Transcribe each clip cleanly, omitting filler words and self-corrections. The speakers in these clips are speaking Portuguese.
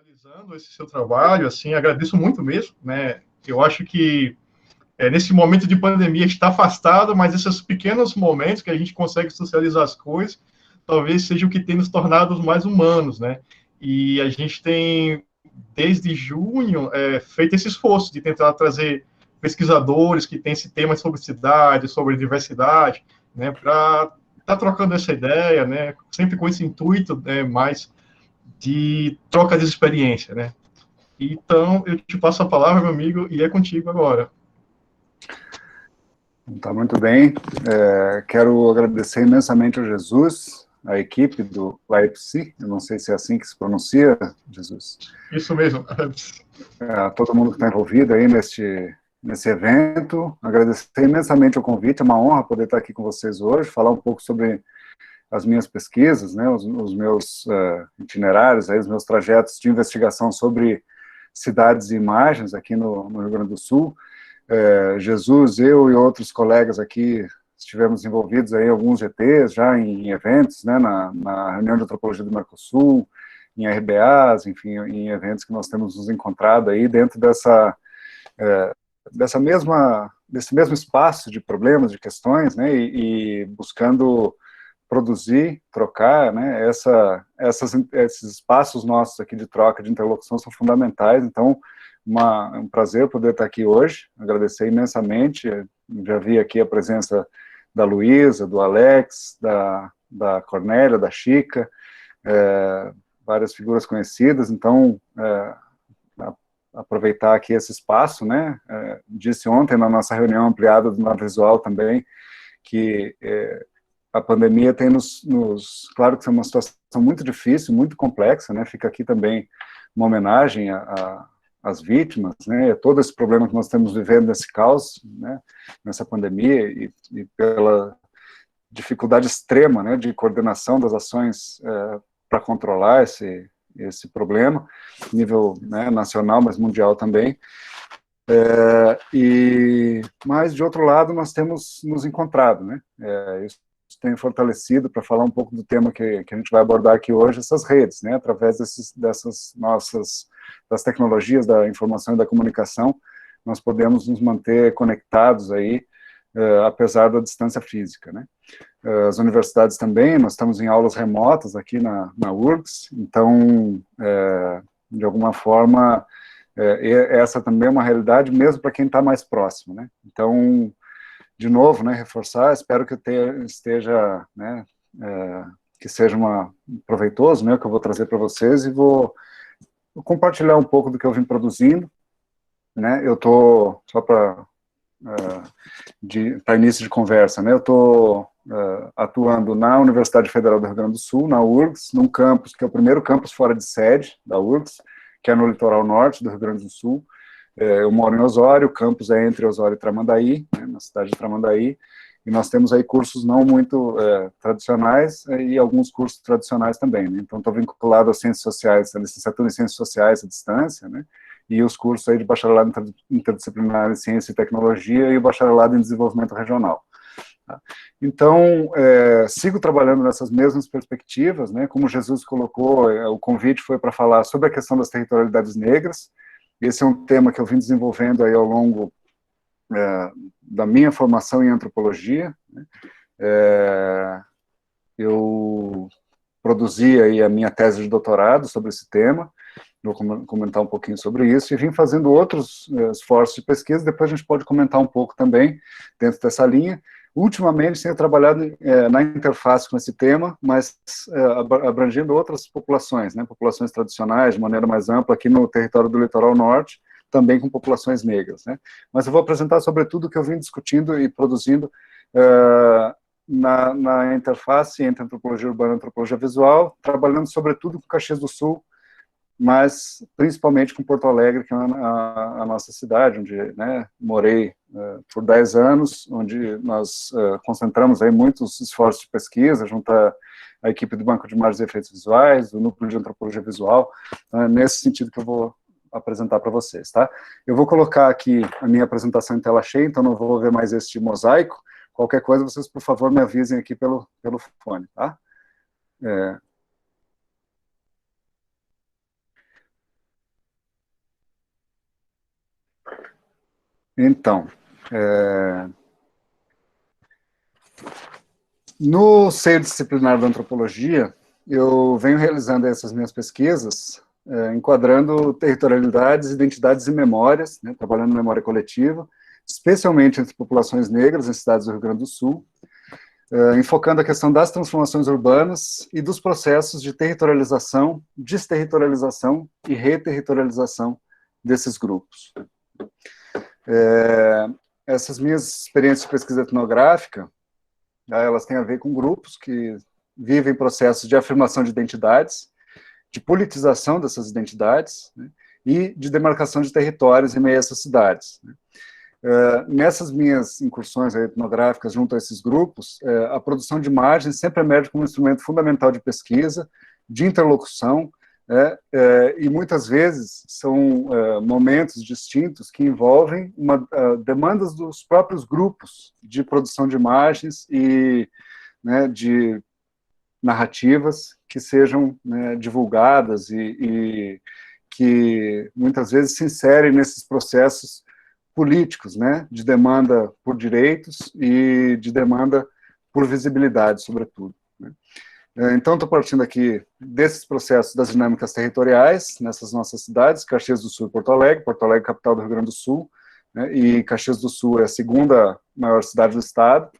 Realizando esse seu trabalho, assim, agradeço muito mesmo, né? Eu acho que nesse momento de pandemia a gente está afastado, mas esses pequenos momentos que a gente consegue socializar as coisas, talvez seja o que tem nos tornado mais humanos, né? E a gente tem, desde junho, feito esse esforço de tentar trazer pesquisadores que têm esse tema sobre cidade, sobre diversidade, né? Para estar trocando essa ideia, né? Sempre com esse intuito, né? Mais de troca de experiência, né? Então, eu te passo a palavra, meu amigo, e é contigo agora. Tá muito bem. Quero agradecer imensamente ao Jesus, a equipe do Leipzig, eu não sei se é assim que se pronuncia, Jesus. Isso mesmo. A todo mundo que está envolvido aí nesse evento. Agradecer imensamente o convite, é uma honra poder estar aqui com vocês hoje, falar um pouco sobre as minhas pesquisas, né, os meus itinerários, aí, os meus trajetos de investigação sobre cidades e imagens aqui no Rio Grande do Sul. Jesus, eu e outros colegas aqui estivemos envolvidos aí em alguns GTs, já em eventos, né, na reunião de antropologia do Mercosul, em RBAs, enfim, em eventos que nós temos nos encontrado aí dentro desse mesmo espaço de problemas, de questões, né, e buscando produzir, trocar, né, esses espaços nossos aqui de troca, de interlocução são fundamentais, então é um prazer poder estar aqui hoje, agradecer imensamente, já vi aqui a presença da Luísa, do Alex, da Cornélia, da Chica, várias figuras conhecidas, então aproveitar aqui esse espaço, né, disse ontem na nossa reunião ampliada do Na Visual também, que a pandemia tem claro que é uma situação muito difícil, muito complexa, né, fica aqui também uma homenagem às vítimas, né, a todo esse problema que nós estamos vivendo nesse caos, né, nessa pandemia, e pela dificuldade extrema, né, de coordenação das ações para controlar esse problema, nível, né, nacional, mas mundial também. Mas, de outro lado, nós temos nos encontrado, né, isso tem fortalecido, para falar um pouco do tema que a gente vai abordar aqui hoje, essas redes, né, através das tecnologias da informação e da comunicação, nós podemos nos manter conectados aí, apesar da distância física, né. As universidades também, nós estamos em aulas remotas aqui na URGS, então, de alguma forma, essa também é uma realidade, mesmo para quem está mais próximo, né. Então, de novo, né, reforçar, espero que esteja, né, que seja proveitoso, né, o que eu vou trazer para vocês, e vou compartilhar um pouco do que eu vim produzindo, né, eu estou, só para início de conversa, né, eu estou atuando na Universidade Federal do Rio Grande do Sul, na URGS, num campus, que é o primeiro campus fora de sede da URGS, que é no litoral norte do Rio Grande do Sul. Eu moro em Osório, o campus é entre Osório e Tramandaí, né, na cidade de Tramandaí, e nós temos aí cursos não muito tradicionais e alguns cursos tradicionais também, né? Então estou vinculado às ciências sociais, à licenciatura em ciências sociais à distância, né, e os cursos aí de bacharelado interdisciplinar em ciência e tecnologia e o bacharelado em desenvolvimento regional. Tá? Então, sigo trabalhando nessas mesmas perspectivas, né, como Jesus colocou, o convite foi para falar sobre a questão das territorialidades negras. Esse é um tema que eu vim desenvolvendo aí ao longo da minha formação em antropologia, né. Eu produzi aí a minha tese de doutorado sobre esse tema, vou comentar um pouquinho sobre isso, e vim fazendo outros esforços de pesquisa, depois a gente pode comentar um pouco também dentro dessa linha. Ultimamente tenho trabalhado na interface com esse tema, mas abrangendo outras populações, né, populações tradicionais, de maneira mais ampla, aqui no território do litoral norte, também com populações negras, né. Mas eu vou apresentar sobretudo o que eu vim discutindo e produzindo na interface entre antropologia urbana e antropologia visual, trabalhando sobretudo com Caxias do Sul, mas principalmente com Porto Alegre, que é a nossa cidade, onde, né, morei por 10 anos, onde nós concentramos aí muitos esforços de pesquisa, junto à equipe do Banco de Imagens e Efeitos Visuais, do Núcleo de Antropologia Visual, nesse sentido que eu vou apresentar para vocês, tá? Eu vou colocar aqui a minha apresentação em tela cheia, então não vou ver mais este mosaico. Qualquer coisa, vocês, por favor, me avisem aqui pelo fone, tá? Então, no seio disciplinar da antropologia, eu venho realizando essas minhas pesquisas, enquadrando territorialidades, identidades e memórias, né, trabalhando memória coletiva, especialmente entre populações negras em cidades do Rio Grande do Sul, enfocando a questão das transformações urbanas e dos processos de territorialização, desterritorialização e reterritorialização desses grupos. Essas minhas experiências de pesquisa etnográfica, elas têm a ver com grupos que vivem processos de afirmação de identidades, de politização dessas identidades, né, e de demarcação de territórios em meio a essas cidades, né. Nessas minhas incursões etnográficas junto a esses grupos, a produção de imagens sempre emerge como um instrumento fundamental de pesquisa, de interlocução, e muitas vezes são momentos distintos que envolvem demandas dos próprios grupos de produção de imagens e, né, de narrativas que sejam, né, divulgadas e que muitas vezes se inserem nesses processos políticos, né, de demanda por direitos e de demanda por visibilidade, sobretudo, né. Então, estou partindo aqui desses processos das dinâmicas territoriais nessas nossas cidades, Caxias do Sul e Porto Alegre, capital do Rio Grande do Sul, né, e Caxias do Sul é a segunda maior cidade do estado,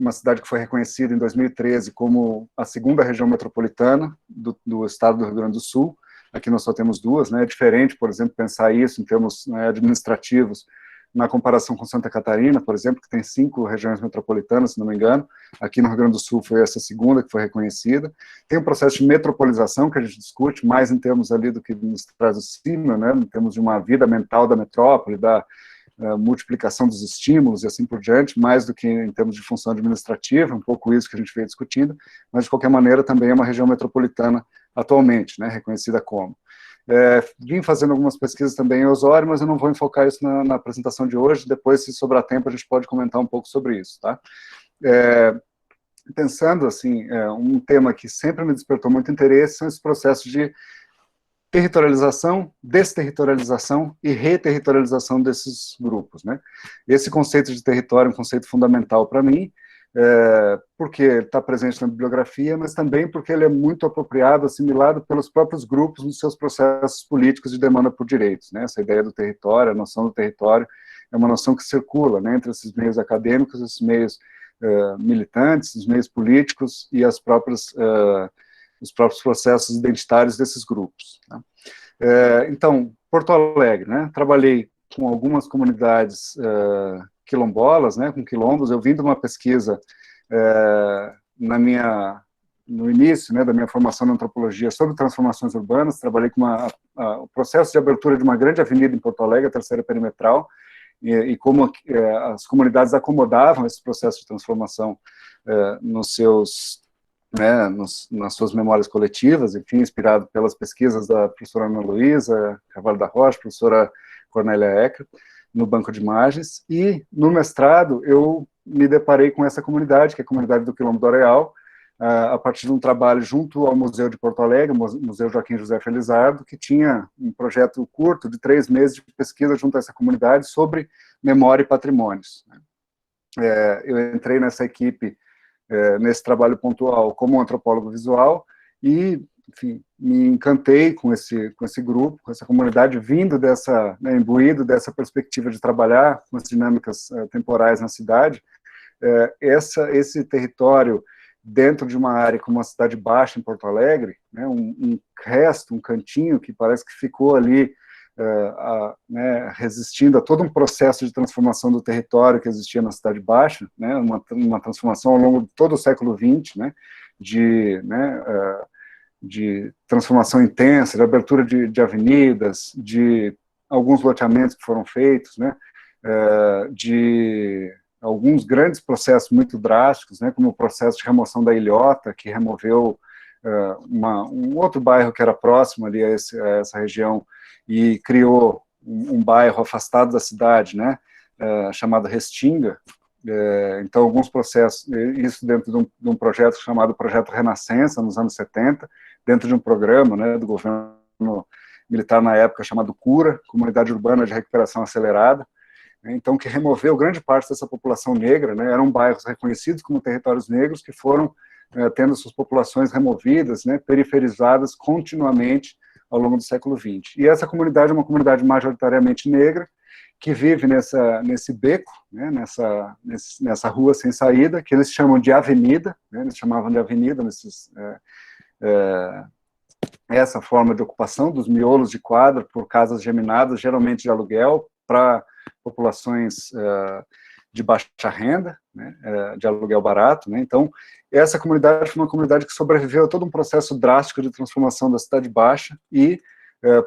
uma cidade que foi reconhecida em 2013 como a segunda região metropolitana do estado do Rio Grande do Sul. Aqui nós só temos duas, né? É diferente, por exemplo, pensar isso em termos, né, administrativos, na comparação com Santa Catarina, por exemplo, que tem 5 regiões metropolitanas, se não me engano. Aqui no Rio Grande do Sul foi essa segunda que foi reconhecida. Tem um processo de metropolização que a gente discute, mais em termos ali do que nos traz o cima, né? Em termos de uma vida mental da metrópole, da multiplicação dos estímulos e assim por diante, mais do que em termos de função administrativa, um pouco isso que a gente veio discutindo, mas de qualquer maneira também é uma região metropolitana atualmente, né, reconhecida como. Vim fazendo algumas pesquisas também em Osório, mas eu não vou enfocar isso na apresentação de hoje, depois, se sobrar tempo, a gente pode comentar um pouco sobre isso, tá? Pensando, assim, um tema que sempre me despertou muito interesse são esses processos de territorialização, desterritorialização e reterritorialização desses grupos, né? Esse conceito de território é um conceito fundamental para mim, porque ele está presente na bibliografia, mas também porque ele é muito apropriado, assimilado pelos próprios grupos nos seus processos políticos de demanda por direitos, né? Essa ideia do território, a noção do território, é uma noção que circula, né, entre esses meios acadêmicos, esses meios militantes, os meios políticos e os próprios processos identitários desses grupos, né? Então, Porto Alegre, né? Trabalhei com algumas comunidades quilombolas, né, com quilombos. Eu vim de uma pesquisa no início, né, da minha formação na antropologia sobre transformações urbanas. Trabalhei com o processo de abertura de uma grande avenida em Porto Alegre, a Terceira Perimetral, e como as comunidades acomodavam esse processo de transformação nas suas memórias coletivas, enfim, inspirado pelas pesquisas da professora Ana Luísa Carvalho da Rocha, professora Cornélia Ecker, no banco de imagens. E no mestrado eu me deparei com essa comunidade, que é a comunidade do Quilombo do Areal, a partir de um trabalho junto ao Museu de Porto Alegre, o Museu Joaquim José Felizardo, que tinha um projeto curto de 3 meses de pesquisa junto a essa comunidade sobre memória e patrimônios. Eu entrei nessa equipe, nesse trabalho pontual, como antropólogo visual, e, enfim, me encantei com esse grupo, com essa comunidade, vindo imbuído dessa perspectiva de trabalhar com as dinâmicas temporais na cidade. Esse território, dentro de uma área como a Cidade Baixa, em Porto Alegre, né, um resto, um cantinho que parece que ficou ali, resistindo a todo um processo de transformação do território que existia na Cidade Baixa, né, uma transformação ao longo de todo o século XX, né, de transformação intensa, de abertura de avenidas, de alguns loteamentos que foram feitos, né, de alguns grandes processos muito drásticos, né, como o processo de remoção da ilhota, que removeu um outro bairro que era próximo ali a essa região e criou um bairro afastado da cidade, né, chamado Restinga. Então, alguns processos, isso dentro de um projeto chamado Projeto Renascença, nos anos 70, dentro de um programa, né, do governo militar na época chamado CURA, Comunidade Urbana de Recuperação Acelerada, né, então que removeu grande parte dessa população negra, né, eram bairros reconhecidos como territórios negros que foram tendo suas populações removidas, né, periferizadas continuamente ao longo do século XX. E essa comunidade é uma comunidade majoritariamente negra, que vive nesse beco, né, nessa rua sem saída, que eles chamam de avenida, né, eles chamavam de avenida essa forma de ocupação dos miolos de quadra por casas geminadas, geralmente de aluguel, para populações de baixa renda, né, de aluguel barato, né. Então, essa comunidade foi uma comunidade que sobreviveu a todo um processo drástico de transformação da Cidade Baixa e,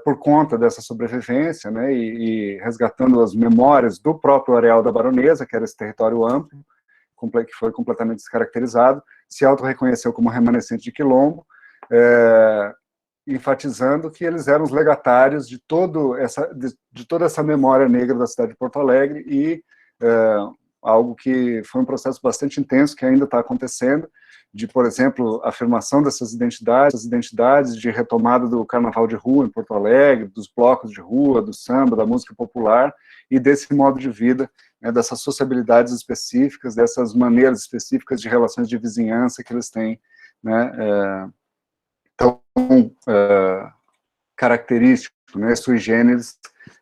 por conta dessa sobrevivência, né, e resgatando as memórias do próprio areal da Baronesa, que era esse território amplo, que foi completamente descaracterizado, se auto-reconheceu como remanescente de Quilombo, enfatizando que eles eram os legatários de toda essa memória negra da cidade de Porto Alegre e algo que foi um processo bastante intenso que ainda está acontecendo, de, por exemplo, afirmação dessas identidades de retomada do carnaval de rua em Porto Alegre, dos blocos de rua, do samba, da música popular, e desse modo de vida, né, dessas sociabilidades específicas, dessas maneiras específicas de relações de vizinhança que eles têm, né, tão característico, né, sui generis,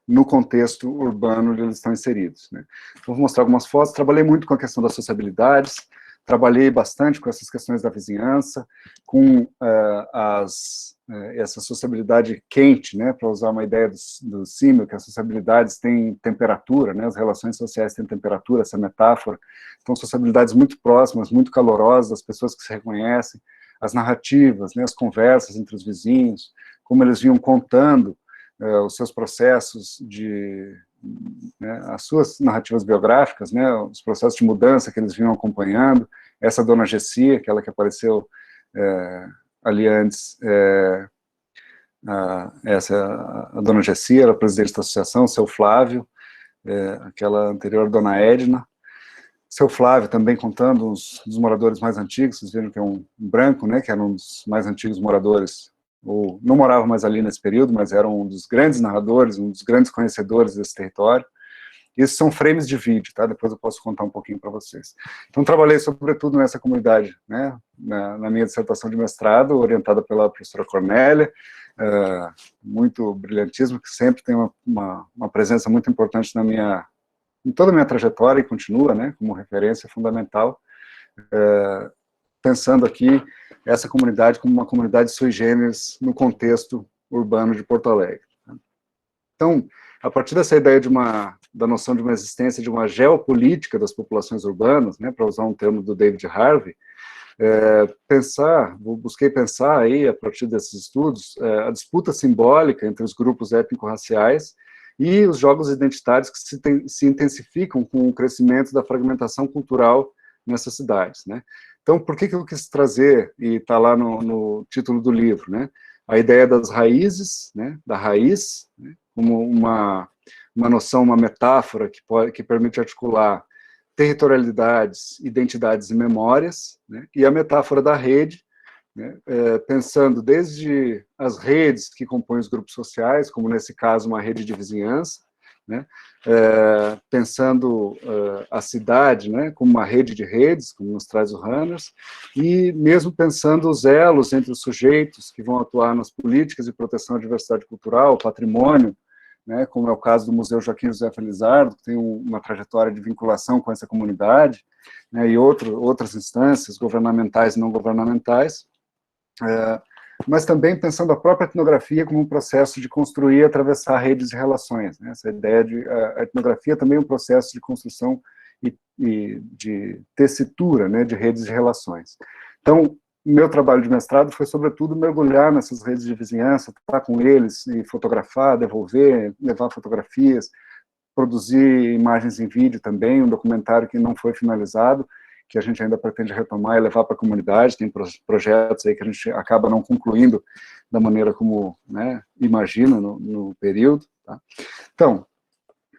no contexto urbano onde eles estão inseridos, né. Então, vou mostrar algumas fotos. Trabalhei muito com a questão das sociabilidades, trabalhei bastante com essas questões da vizinhança, com essa sociabilidade quente, né, para usar uma ideia do Simmel, que as sociabilidades têm temperatura, né, as relações sociais têm temperatura, essa metáfora. Então, sociabilidades muito próximas, muito calorosas, as pessoas que se reconhecem, as narrativas, né, as conversas entre os vizinhos, como eles vinham contando os seus processos né, as suas narrativas biográficas, né, os processos de mudança que eles vinham acompanhando. Essa dona Gessia, aquela que apareceu ali antes, a dona Gessia era presidente da associação, seu Flávio, aquela anterior, dona Edna, seu Flávio também contando dos moradores mais antigos. Vocês viram que é um branco, né, que era um dos mais antigos moradores, ou não morava mais ali nesse período, mas era um dos grandes narradores, um dos grandes conhecedores desse território. Isso são frames de vídeo, tá? Depois eu posso contar um pouquinho para vocês. Então, trabalhei sobretudo nessa comunidade, né, na minha dissertação de mestrado, orientada pela professora Cornélia, muito brilhantismo, que sempre tem uma presença muito importante em toda a minha trajetória, e continua, né, como referência fundamental, pensando aqui essa comunidade como uma comunidade sui generis no contexto urbano de Porto Alegre. Então, a partir dessa ideia da noção de uma existência de uma geopolítica das populações urbanas, né, para usar um termo do David Harvey, busquei pensar aí, a partir desses estudos, a disputa simbólica entre os grupos étnico-raciais e os jogos identitários que se intensificam com o crescimento da fragmentação cultural nessas cidades, né. Então, por que eu quis trazer, e está lá no título do livro, né, a ideia das raízes, né, da raiz, né, como uma noção, uma metáfora que permite articular territorialidades, identidades e memórias, né, e a metáfora da rede, né, pensando desde as redes que compõem os grupos sociais, como nesse caso uma rede de vizinhança, né, pensando a cidade, né, como uma rede de redes, como nos traz o Ranners, e mesmo pensando os elos entre os sujeitos que vão atuar nas políticas de proteção à diversidade cultural, patrimônio, né, como é o caso do Museu Joaquim José Felizardo, que tem uma trajetória de vinculação com essa comunidade, né, e outras instâncias governamentais e não governamentais, mas também pensando a própria etnografia como um processo de construir e atravessar redes de relações, né? Essa ideia a etnografia também é um processo de construção e de tessitura, né, de redes de relações. Então, meu trabalho de mestrado foi, sobretudo, mergulhar nessas redes de vizinhança, estar com eles e fotografar, devolver, levar fotografias, produzir imagens em vídeo também, um documentário que não foi finalizado, que a gente ainda pretende retomar e levar para a comunidade. Tem projetos aí que a gente acaba não concluindo da maneira como, né, imagina no período. Tá? Então,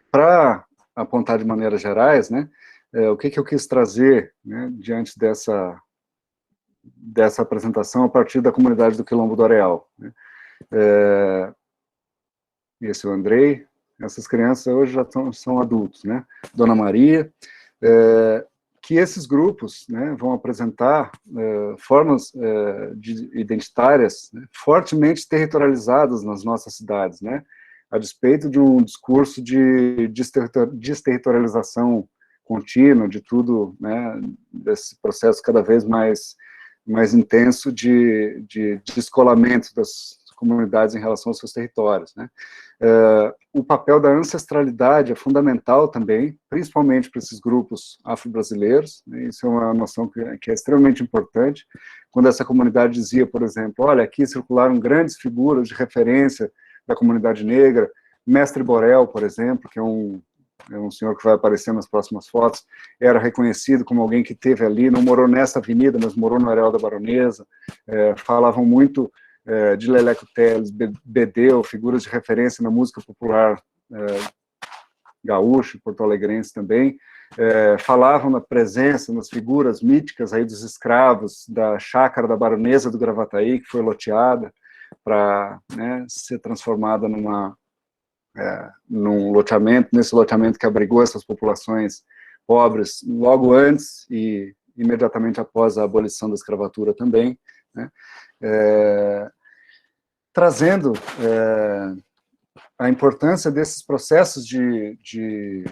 para apontar de maneiras gerais, né, o que eu quis trazer, né, diante dessa apresentação a partir da comunidade do Quilombo do Areal, né? esse é o Andrei. Essas crianças hoje já são adultos, né? Dona Maria, que esses grupos, né, vão apresentar formas identitárias, né, fortemente territorializadas nas nossas cidades, né? A despeito de um discurso de desterritorialização contínua, de tudo, né, desse processo cada vez mais intenso de descolamento das comunidades em relação aos seus territórios, né? O papel da ancestralidade é fundamental também, principalmente para esses grupos afro-brasileiros, né? Isso é uma noção que é extremamente importante. Quando essa comunidade dizia, por exemplo, olha, aqui circularam grandes figuras de referência da comunidade negra, Mestre Borel, por exemplo, que é um senhor que vai aparecer nas próximas fotos, era reconhecido como alguém que esteve ali, não morou nessa avenida, mas morou no Areal da Baronesa, falavam muito de Leleco Teles, Bedeu, figuras de referência na música popular gaúcha, porto-alegrense também, falavam na presença, nas figuras míticas aí dos escravos, da chácara da Baronesa do Gravataí, que foi loteada para, né, ser transformada num loteamento, nesse loteamento que abrigou essas populações pobres logo antes e imediatamente após a abolição da escravatura também, né? Trazendo a importância desses processos de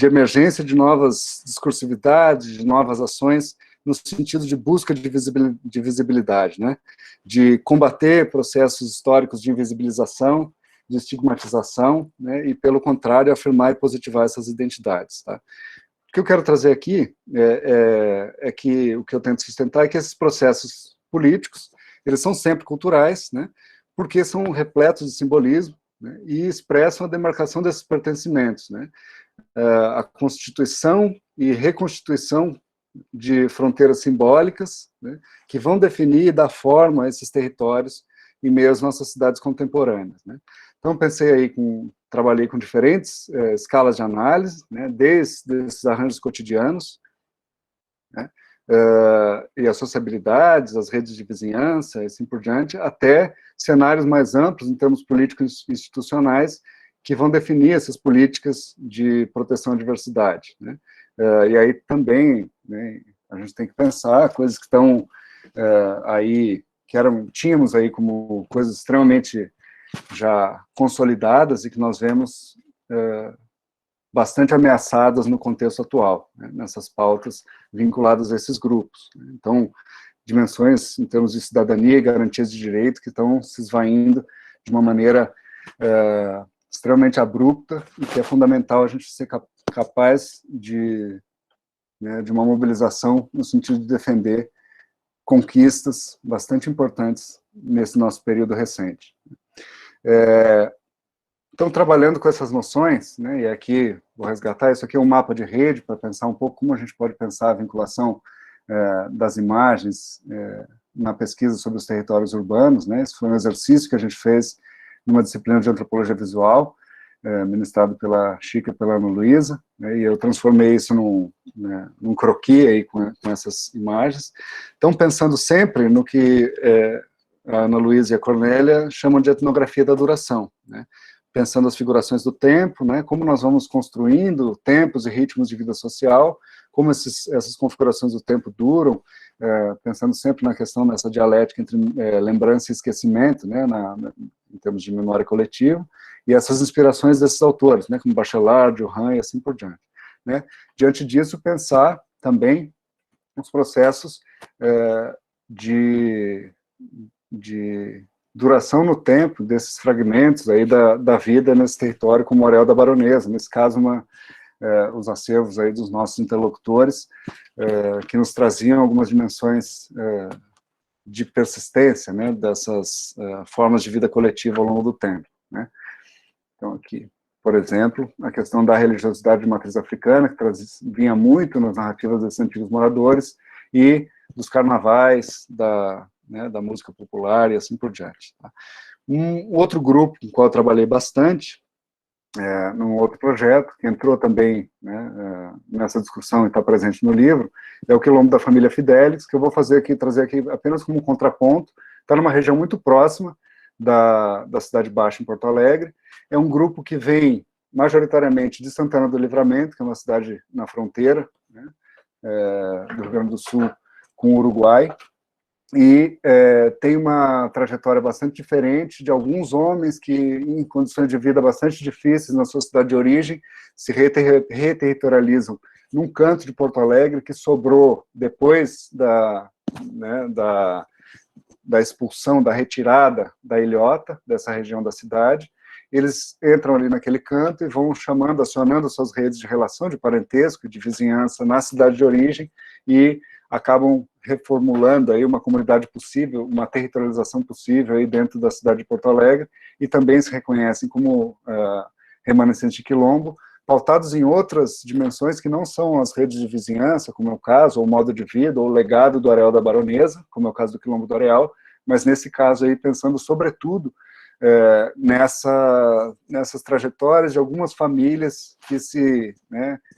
emergência de novas discursividades, de novas ações, no sentido de busca de visibilidade, né? De combater processos históricos de invisibilização, de estigmatização, né? E, pelo contrário, afirmar e positivar essas identidades. Tá? O que eu quero trazer aqui é que o que eu tento sustentar é que esses processos políticos, eles são sempre culturais, né? Porque são repletos de simbolismo, né? E expressam a demarcação desses pertencimentos, né? A constituição e reconstituição de fronteiras simbólicas, né? Que vão definir e dar forma a esses territórios em meio às nossas cidades contemporâneas, né? Então, trabalhei com diferentes escalas de análise, né, desde esses arranjos cotidianos, né, e as sociabilidades, as redes de vizinhança, e assim por diante, até cenários mais amplos em termos políticos e institucionais, que vão definir essas políticas de proteção à diversidade, né. E aí também, né, a gente tem que pensar coisas que estão aí, tínhamos aí como coisas extremamente já consolidadas e que nós vemos bastante ameaçadas no contexto atual, né, nessas pautas vinculadas a esses grupos. Então, dimensões em termos de cidadania e garantias de direito que estão se esvaindo de uma maneira extremamente abrupta e que é fundamental a gente ser capaz de uma mobilização no sentido de defender conquistas bastante importantes nesse nosso período recente. Então, trabalhando com essas noções, né, e aqui vou resgatar, isso aqui é um mapa de rede para pensar um pouco como a gente pode pensar a vinculação das imagens na pesquisa sobre os territórios urbanos, né. Esse foi um exercício que a gente fez numa disciplina de antropologia visual, ministrado pela Chica e pela Ana Luísa, né, e eu transformei isso num croquis aí com essas imagens. Então, pensando sempre no que a Ana Luísa e a Cornélia chamam de etnografia da duração, né? Pensando as figurações do tempo, né? Como nós vamos construindo tempos e ritmos de vida social, como essas configurações do tempo duram, pensando sempre na questão dessa dialética entre lembrança e esquecimento, né? Em termos de memória coletiva, e essas inspirações desses autores, né? Como Bachelard, Johan e assim por diante, né? Diante disso, pensar também os processos de duração no tempo desses fragmentos aí da vida nesse território, como o Areal da Baronesa, nesse caso, os acervos aí dos nossos interlocutores, que nos traziam algumas dimensões de persistência, né, dessas formas de vida coletiva ao longo do tempo, né. Então, aqui, por exemplo, a questão da religiosidade de matriz africana, que vinha muito nas narrativas desses antigos moradores, e dos carnavais, da música popular e assim por diante. Tá? Um outro grupo com o qual eu trabalhei bastante, num outro projeto, que entrou também, né, nessa discussão e está presente no livro, é o Quilombo da família Fidelis, que eu vou trazer aqui apenas como um contraponto, está numa região muito próxima da Cidade Baixa, em Porto Alegre. É um grupo que vem majoritariamente de Santana do Livramento, que é uma cidade na fronteira, né, do Rio Grande do Sul com o Uruguai, e tem uma trajetória bastante diferente de alguns homens que, em condições de vida bastante difíceis na sua cidade de origem, se reterritorializam num canto de Porto Alegre que sobrou depois da expulsão, da retirada da ilhota, dessa região da cidade. Eles entram ali naquele canto e vão chamando, acionando suas redes de relação, de parentesco, de vizinhança na cidade de origem, e acabam reformulando aí uma comunidade possível, uma territorialização possível aí dentro da cidade de Porto Alegre, e também se reconhecem como remanescentes de quilombo, pautados em outras dimensões que não são as redes de vizinhança, como é o caso, ou o modo de vida, ou o legado do Areal da Baronesa, como é o caso do Quilombo do Areal, mas nesse caso aí pensando sobretudo nessas trajetórias de algumas famílias que se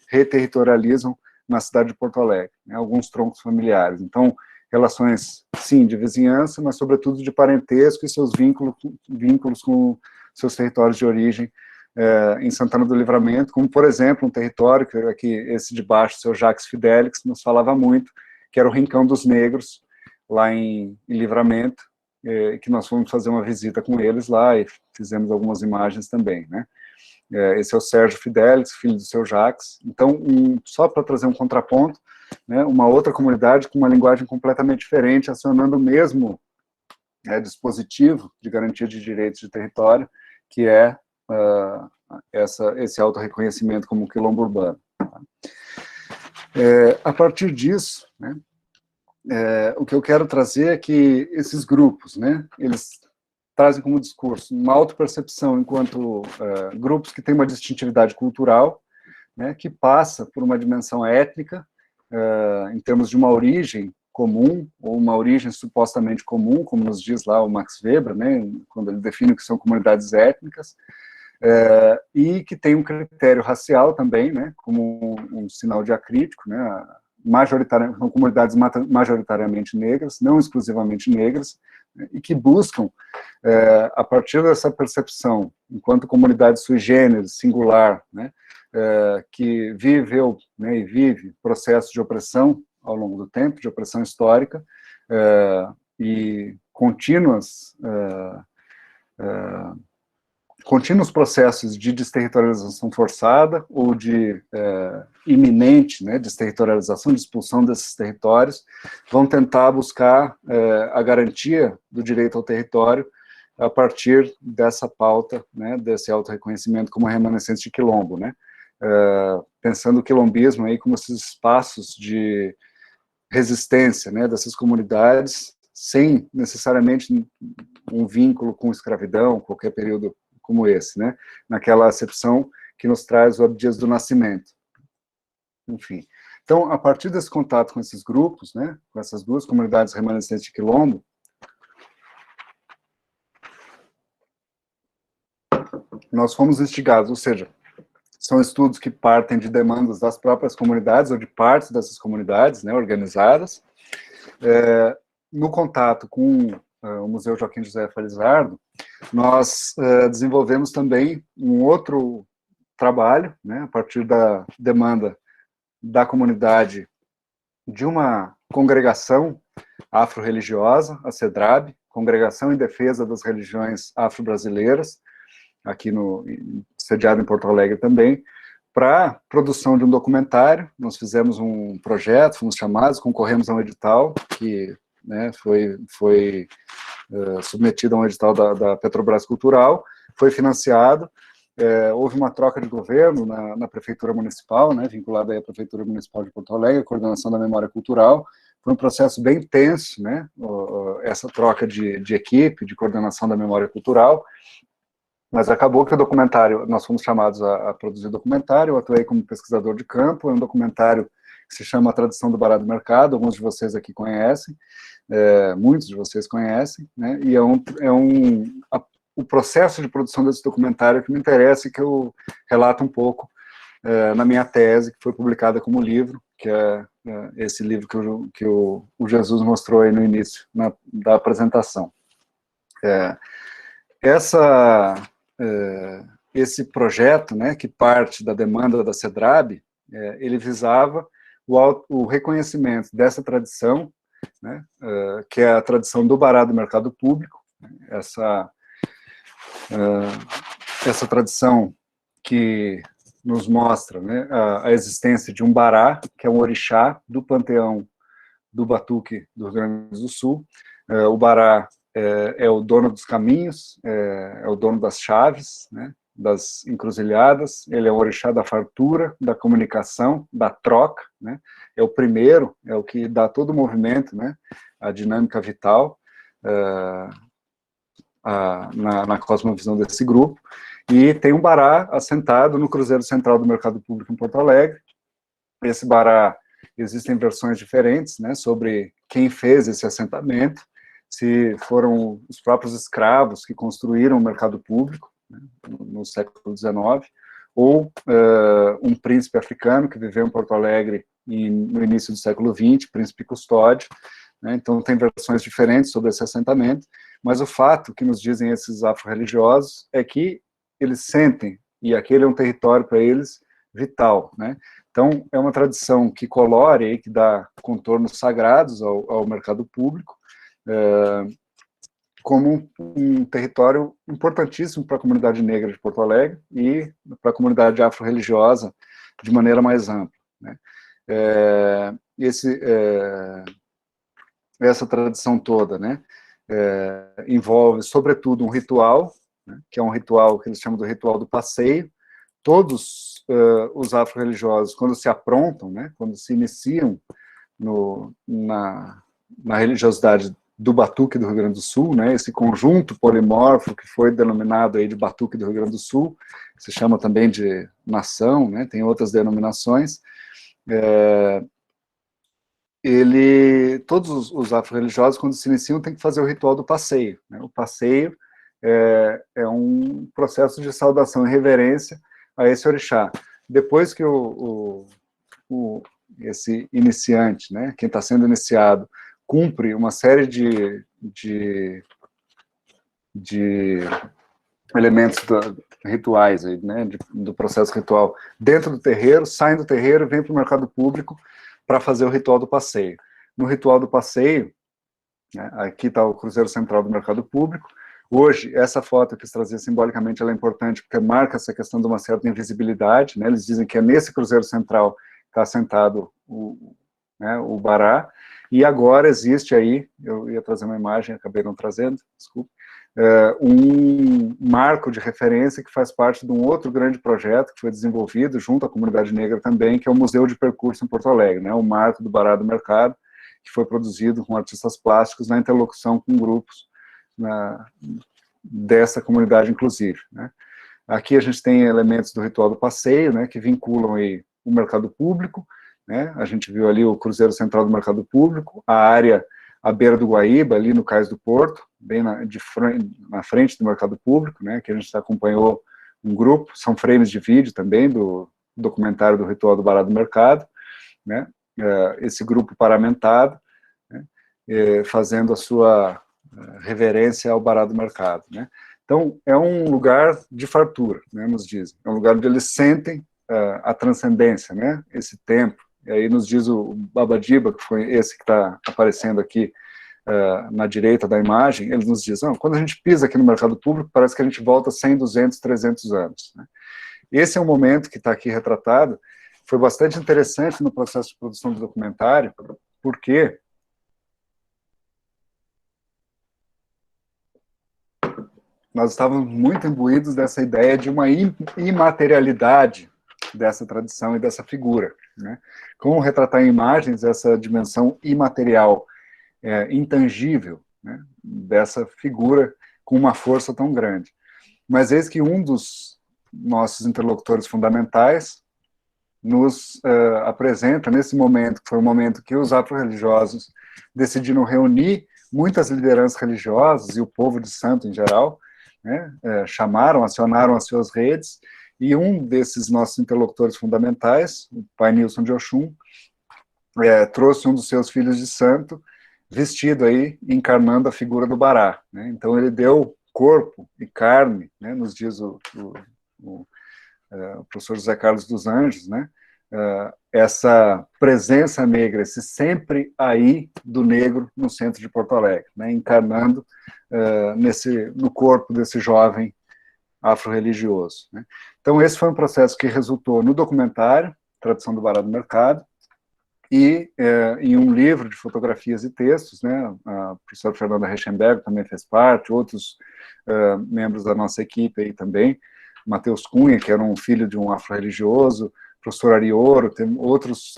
reterritorializam na cidade de Porto Alegre, né, alguns troncos familiares. Então, relações, sim, de vizinhança, mas sobretudo de parentesco e seus vínculos com seus territórios de origem em Santana do Livramento, como, por exemplo, um território que aqui, esse de baixo, seu Jacques Fidelix, nos falava muito, que era o Rincão dos Negros, lá em Livramento, que nós fomos fazer uma visita com eles lá e fizemos algumas imagens também, né? Esse é o Sérgio Fidelix, filho do seu Jacques. Então, só para trazer um contraponto, né, uma outra comunidade com uma linguagem completamente diferente, acionando o mesmo dispositivo de garantia de direitos de território, que é esse autorreconhecimento como quilombo urbano. Tá? A partir disso, né, o que eu quero trazer é que esses grupos, né, eles trazem como discurso uma autopercepção enquanto grupos que têm uma distintividade cultural, né, que passa por uma dimensão étnica, em termos de uma origem comum, ou uma origem supostamente comum, como nos diz lá o Max Weber, né, quando ele define o que são comunidades étnicas, e que tem um critério racial também, né, como um sinal diacrítico, né, são comunidades majoritariamente negras, não exclusivamente negras, né, e que buscam, a partir dessa percepção, enquanto comunidade sui generis, singular, né, que viveu, né, e vive processos de opressão ao longo do tempo, de opressão histórica, e contínuos processos de desterritorialização forçada ou de iminente, né, desterritorialização, de expulsão desses territórios, vão tentar buscar a garantia do direito ao território a partir dessa pauta, né, desse autorreconhecimento como remanescente de quilombo, né, pensando o quilombismo aí como esses espaços de resistência, né, dessas comunidades, sem necessariamente um vínculo com escravidão, qualquer período como esse, né, naquela acepção que nos traz o Abdias do Nascimento. Enfim. Então, a partir desse contato com esses grupos, né, com essas duas comunidades remanescentes de quilombo, nós fomos instigados, ou seja, são estudos que partem de demandas das próprias comunidades ou de partes dessas comunidades, né, organizadas, no contato com o Museu Joaquim José Felizardo, nós desenvolvemos também um outro trabalho, né, a partir da demanda da comunidade de uma congregação afro-religiosa, a CEDRAB, Congregação em Defesa das Religiões Afro-Brasileiras, aqui sediado em Porto Alegre também, para produção de um documentário. Nós fizemos um projeto, fomos chamados, concorremos a um edital, que, né, foi submetido a um edital da Petrobras Cultural, foi financiado, houve uma troca de governo na Prefeitura Municipal, né, vinculada aí à Prefeitura Municipal de Porto Alegre, a coordenação da memória cultural. Foi um processo bem tenso, né, essa troca de equipe, de coordenação da memória cultural, mas acabou que o documentário, nós fomos chamados a produzir o documentário, eu atuei como pesquisador de campo, é um documentário que se chama A Tradição do Bará do Mercado, alguns de vocês aqui conhecem, muitos de vocês conhecem, né, e o processo de produção desse documentário que me interessa e que eu relato um pouco na minha tese, que foi publicada como livro, que é esse livro que o Jesus mostrou aí no início da apresentação. Esse projeto, né, que parte da demanda da CEDRAB, ele visava o reconhecimento dessa tradição, né, que é a tradição do bará do mercado público, essa tradição que nos mostra, né, a existência de um bará, que é um orixá do panteão do Batuque do Rio Grande do Sul. O bará é o dono dos caminhos, é o dono das chaves, né, das encruzilhadas, ele é o orixá da fartura, da comunicação, da troca, né, é o primeiro, é o que dá todo o movimento, né, a dinâmica vital na cosmovisão desse grupo, e tem um bará assentado no Cruzeiro Central do Mercado Público em Porto Alegre. Esse bará, existem versões diferentes, né, sobre quem fez esse assentamento, se foram os próprios escravos que construíram o mercado público, né, no século XIX, ou um príncipe africano que viveu em Porto Alegre no início do século XX, príncipe Custódio, né, então tem versões diferentes sobre esse assentamento, mas o fato que nos dizem esses afro-religiosos é que eles sentem, e aquele é um território para eles vital, né? Então, é uma tradição que colore e que dá contornos sagrados ao mercado público, como um território importantíssimo para a comunidade negra de Porto Alegre e para a comunidade afro-religiosa de maneira mais ampla, né? Essa tradição toda, né, envolve, sobretudo, um ritual, né, que é um ritual que eles chamam do ritual do passeio. Todos os afro-religiosos, quando se aprontam, né, quando se iniciam na religiosidade do Batuque do Rio Grande do Sul, né, esse conjunto polimorfo que foi denominado aí de Batuque do Rio Grande do Sul, se chama também de nação, né, tem outras denominações, todos os afro-religiosos, quando se iniciam, têm que fazer o ritual do passeio, né? O passeio é um processo de saudação e reverência a esse orixá. Depois que esse iniciante, né, quem está sendo iniciado, cumpre uma série de elementos rituais, aí, né, do processo ritual dentro do terreiro, saem do terreiro e vem para o mercado público para fazer o ritual do passeio. No ritual do passeio, né, aqui está o Cruzeiro Central do Mercado Público. Hoje, essa foto que eu quis trazer simbolicamente, ela é importante porque marca essa questão de uma certa invisibilidade, né? Eles dizem que é nesse Cruzeiro Central que está assentado o bará, e agora existe aí, eu ia trazer uma imagem, acabei não trazendo, desculpe, um marco de referência que faz parte de um outro grande projeto que foi desenvolvido junto à comunidade negra também, que é o Museu de Percurso em Porto Alegre, né, o marco do Bará do Mercado, que foi produzido com artistas plásticos na interlocução com grupos dessa comunidade, inclusive, né. Aqui a gente tem elementos do ritual do passeio, né, que vinculam aí o mercado público, né, a gente viu ali o Cruzeiro Central do Mercado Público, a área à beira do Guaíba, ali no Cais do Porto, bem na frente do mercado público, né, que a gente acompanhou um grupo, são frames de vídeo também do documentário do Ritual do Bará do Mercado, né, esse grupo paramentado, né, fazendo a sua reverência ao Bará do Mercado, né. Então, é um lugar de fartura, né, nos dizem, é um lugar onde eles sentem a transcendência, né, esse tempo. E aí nos diz o Babadiba, que foi esse que está aparecendo aqui na direita da imagem, ele nos diz, quando a gente pisa aqui no mercado público, parece que a gente volta 100, 200, 300 anos. Né? Esse é um momento que está aqui retratado, foi bastante interessante no processo de produção do documentário, porque nós estávamos muito imbuídos dessa ideia de uma imaterialidade dessa tradição e dessa figura, né? Como retratar em imagens essa dimensão imaterial, intangível, né, dessa figura com uma força tão grande. Mas eis que um dos nossos interlocutores fundamentais nos apresenta nesse momento, que foi o momento que os afro-religiosos decidiram reunir muitas lideranças religiosas e o povo de santo em geral, né, acionaram as suas redes, e um desses nossos interlocutores fundamentais, o pai Nilson de Oxum, trouxe um dos seus filhos de santo, vestido aí, encarnando a figura do Bará, né? Então ele deu corpo e carne, né, nos dias o professor José Carlos dos Anjos, né, essa presença negra, esse sempre aí do negro no centro de Porto Alegre, né, encarnando no corpo desse jovem afro-religioso, né. Então, esse foi um processo que resultou no documentário, Tradução do Bará do Mercado, e em um livro de fotografias e textos, né, a professora Fernanda Rechenberg também fez parte, outros membros da nossa equipe aí também, Matheus Cunha, que era um filho de um afro-religioso, professor Arioro, tem outros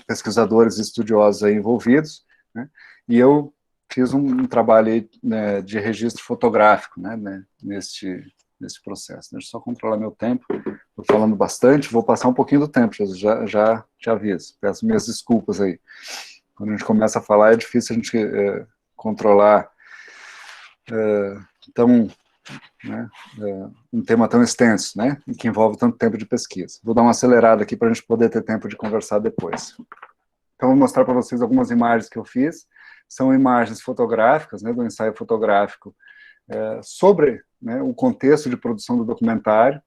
pesquisadores e estudiosos aí envolvidos, né, e eu fiz um trabalho aí, né, de registro fotográfico, né, nesse processo. Deixa eu só controlar meu tempo, estou falando bastante, vou passar um pouquinho do tempo, já te aviso, peço minhas desculpas aí. Quando a gente começa a falar, é difícil a gente controlar um tema tão extenso, né, e que envolve tanto tempo de pesquisa. Vou dar uma acelerada aqui para a gente poder ter tempo de conversar depois. Então, vou mostrar para vocês algumas imagens que eu fiz, são imagens fotográficas, né, do ensaio fotográfico, sobre, né, o contexto de produção do documentário.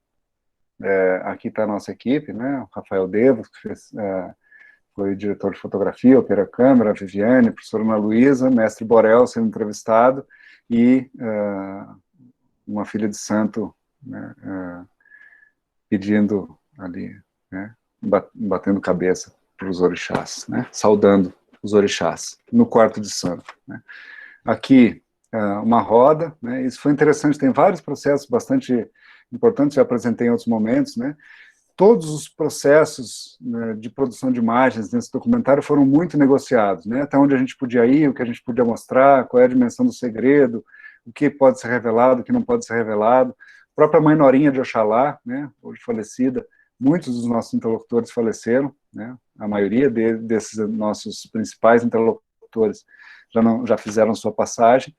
Aqui está a nossa equipe, né, o Rafael Devos, que foi diretor de fotografia, opera a câmera, a Viviane, a professora Ana Luísa, mestre Borel sendo entrevistado, e uma filha de santo, né, pedindo ali, né, batendo cabeça para os orixás, né, saudando os orixás, no quarto de santo, né. Aqui, uma roda, né, isso foi interessante, tem vários processos bastante importantes, já apresentei em outros momentos, né, todos os processos, né, de produção de imagens nesse documentário foram muito negociados, né, até onde a gente podia ir, o que a gente podia mostrar, qual é a dimensão do segredo, o que pode ser revelado, o que não pode ser revelado. A própria mãe Norinha de Oxalá, né, hoje falecida, muitos dos nossos interlocutores faleceram, né, a maioria desses nossos principais interlocutores já fizeram sua passagem.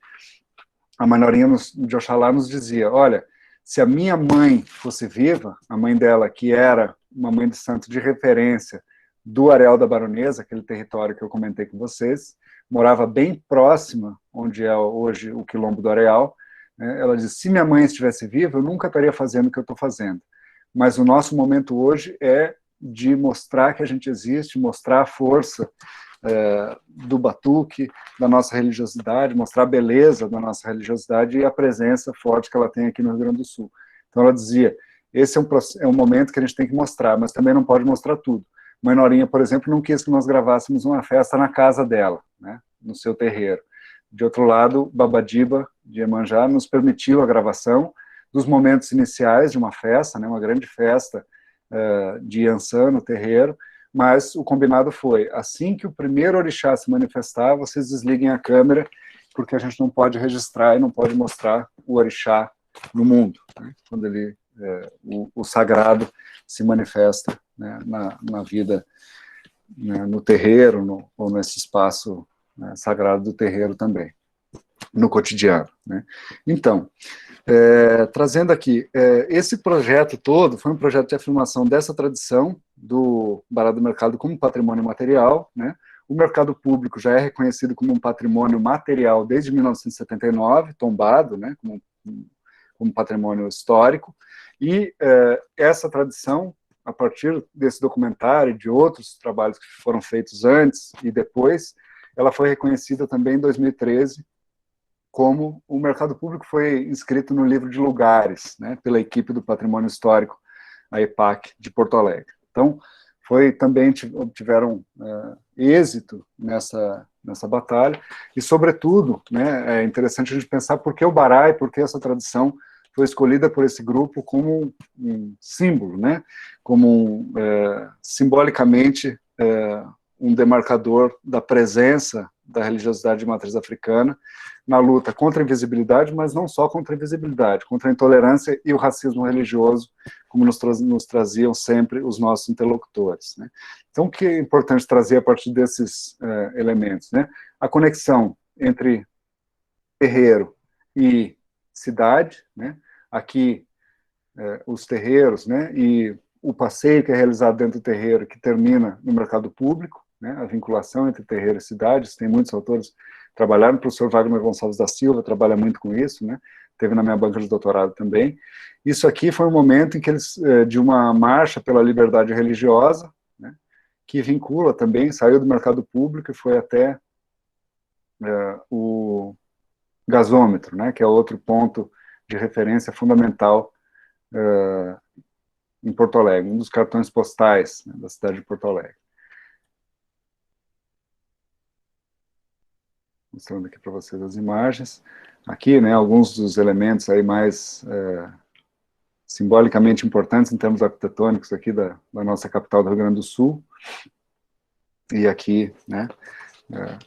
A mãe Norinha de Oxalá nos dizia, olha, se a minha mãe fosse viva, a mãe dela, que era uma mãe de santo de referência do Areal da Baronesa, aquele território que eu comentei com vocês, morava bem próxima, onde é hoje o Quilombo do Areal, né, ela disse, se minha mãe estivesse viva, eu nunca estaria fazendo o que eu estou fazendo. Mas o nosso momento hoje é de mostrar que a gente existe, mostrar a força do batuque, da nossa religiosidade, mostrar a beleza da nossa religiosidade e a presença forte que ela tem aqui no Rio Grande do Sul. Então ela dizia, esse é um momento que a gente tem que mostrar, mas também não pode mostrar tudo. Mãe Norinha, por exemplo, não quis que nós gravássemos uma festa na casa dela, né, no seu terreiro. De outro lado, Babadiba, de Iemanjá, nos permitiu a gravação dos momentos iniciais de uma festa, né, uma grande festa de Iansã no terreiro, mas o combinado foi, assim que o primeiro orixá se manifestar, vocês desliguem a câmera, porque a gente não pode registrar e não pode mostrar o orixá no mundo, né, quando o sagrado se manifesta, né, na vida, né, no terreiro, ou nesse espaço, né, sagrado do terreiro também, no cotidiano, né. Então, trazendo aqui, esse projeto todo foi um projeto de afirmação dessa tradição do Bará do Mercado como patrimônio material, né. O mercado público já é reconhecido como um patrimônio material desde 1979, tombado, né, como patrimônio histórico, e essa tradição, a partir desse documentário e de outros trabalhos que foram feitos antes e depois, ela foi reconhecida também em 2013, como o mercado público foi inscrito no livro de lugares, né, pela equipe do Patrimônio Histórico, a EPAC, de Porto Alegre. Então, também tiveram êxito nessa batalha, e, sobretudo, né, é interessante a gente pensar por que o Bará e por que essa tradição foi escolhida por esse grupo como um símbolo, né, como simbolicamente um demarcador da presença da religiosidade de matriz africana na luta contra a invisibilidade, mas não só contra a invisibilidade, contra a intolerância e o racismo religioso, como nos traziam sempre os nossos interlocutores, né. Então, o que é importante trazer a partir desses elementos, né? A conexão entre terreiro e cidade, né? Aqui, os terreiros, né, e o passeio que é realizado dentro do terreiro, que termina no mercado público, né, a vinculação entre terreiro e cidades, tem muitos autores trabalharam. O professor Wagner Gonçalves da Silva trabalha muito com isso, né? Teve na minha banca de doutorado também. Isso aqui foi um momento em que eles, de uma marcha pela liberdade religiosa, né, que vincula também, saiu do mercado público e foi até o gasômetro, né, que é outro ponto de referência fundamental em Porto Alegre, um dos cartões postais, né, da cidade de Porto Alegre. Mostrando aqui para vocês as imagens. Aqui, né, alguns dos elementos aí mais simbolicamente importantes em termos arquitetônicos aqui da nossa capital do Rio Grande do Sul. E aqui, né,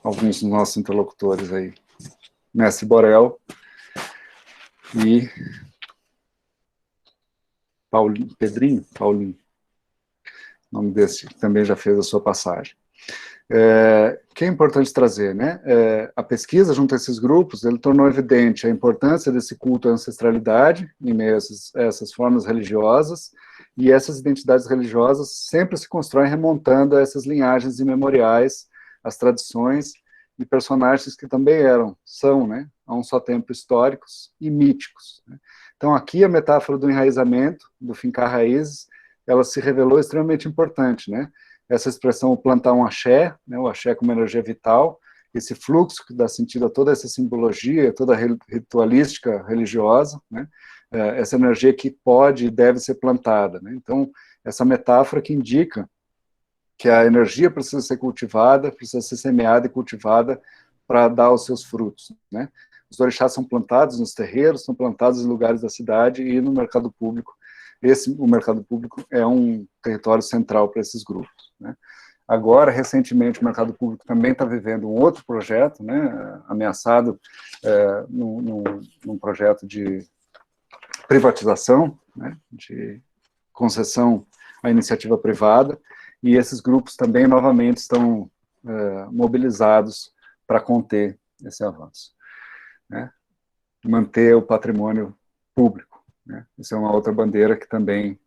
alguns dos nossos interlocutores aí, Mestre Borel e Paulinho, nome desse, que também já fez a sua passagem. Que é importante trazer, né? A pesquisa junto a esses grupos, ele tornou evidente a importância desse culto à ancestralidade em meio a essas formas religiosas, e essas identidades religiosas sempre se constroem remontando a essas linhagens imemoriais, as tradições e personagens que também são, né, a um só tempo históricos e míticos, né? Então aqui a metáfora do enraizamento, do fincar raízes, ela se revelou extremamente importante, né? Essa expressão, plantar um axé, né, o axé como energia vital, esse fluxo que dá sentido a toda essa simbologia, toda a ritualística religiosa, né, essa energia que pode e deve ser plantada, né? Então, essa metáfora que indica que a energia precisa ser cultivada, precisa ser semeada e cultivada para dar os seus frutos, né? Os orixás são plantados nos terreiros, são plantados em lugares da cidade e no mercado público. O mercado público é um território central para esses grupos, né? Agora, recentemente, o mercado público também está vivendo um outro projeto, né, ameaçado num projeto de privatização, né, de concessão à iniciativa privada, e esses grupos também, novamente, estão mobilizados para conter esse avanço, né, manter o patrimônio público, né? Isso é uma outra bandeira que também,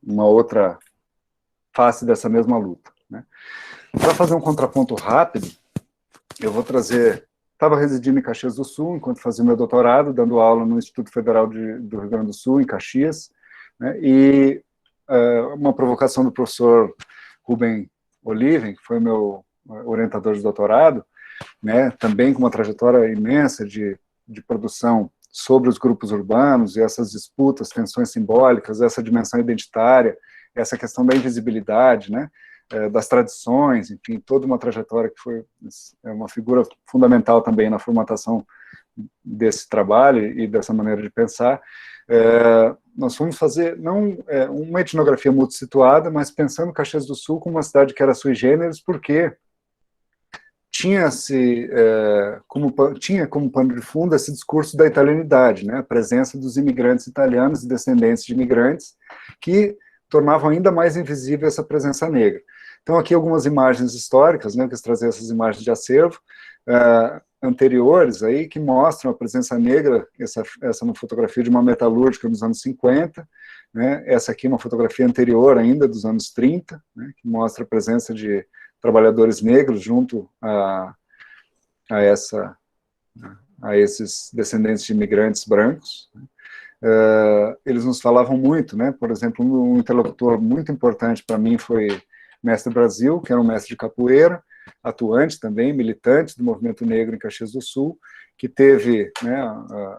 uma outra face dessa mesma luta, né? Para fazer um contraponto rápido, eu vou trazer... Estava residindo em Caxias do Sul, enquanto fazia meu doutorado, dando aula no Instituto Federal do Rio Grande do Sul, em Caxias, né? E uma provocação do professor Rubem Oliven, que foi meu orientador de doutorado, né? Também com uma trajetória imensa de produção sobre os grupos urbanos e essas disputas, tensões simbólicas, essa dimensão identitária, essa questão da invisibilidade, né, das tradições, enfim, toda uma trajetória que foi uma figura fundamental também na formatação desse trabalho e dessa maneira de pensar. Nós fomos fazer, não uma etnografia multissituada, mas pensando Caxias do Sul como uma cidade que era sui generis, porque tinha como pano de fundo esse discurso da italianidade, né, a presença dos imigrantes italianos e descendentes de imigrantes, que tornavam ainda mais invisível essa presença negra. Então, aqui algumas imagens históricas, né, eu quis trazer essas imagens de acervo anteriores, aí, que mostram a presença negra, essa é uma fotografia de uma metalúrgica dos anos 50, né, essa aqui é uma fotografia anterior ainda, dos anos 30, né, que mostra a presença de trabalhadores negros junto a esses descendentes de imigrantes brancos, né. Eles nos falavam muito, né, por exemplo, um interlocutor muito importante para mim foi Mestre Brasil, que era um mestre de capoeira, atuante também, militante do movimento negro em Caxias do Sul, que teve, né,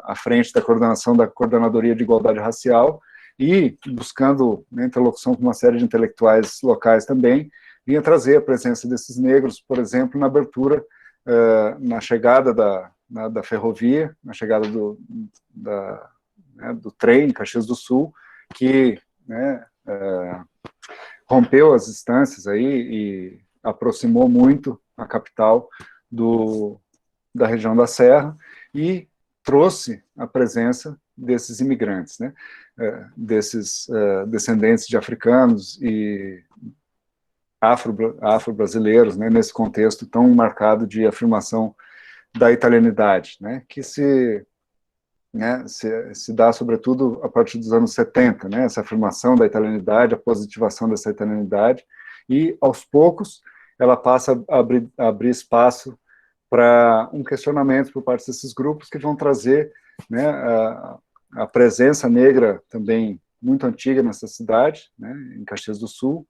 à frente da coordenação da Coordenadoria de Igualdade Racial, e buscando, né, interlocução com uma série de intelectuais locais também, vinha trazer a presença desses negros, por exemplo, na abertura, na chegada da ferrovia, na chegada do trem em Caxias do Sul, que, né, rompeu as distâncias aí e aproximou muito a capital da região da Serra e trouxe a presença desses imigrantes, né, desses descendentes de africanos e afro-brasileiros, né, nesse contexto tão marcado de afirmação da italianidade, né, que se dá, sobretudo, a partir dos anos 70, né, essa afirmação da italianidade, a positivação dessa italianidade, e, aos poucos, ela passa a abrir espaço para um questionamento por parte desses grupos que vão trazer, né, a presença negra também muito antiga nessa cidade, né, em Caxias do Sul.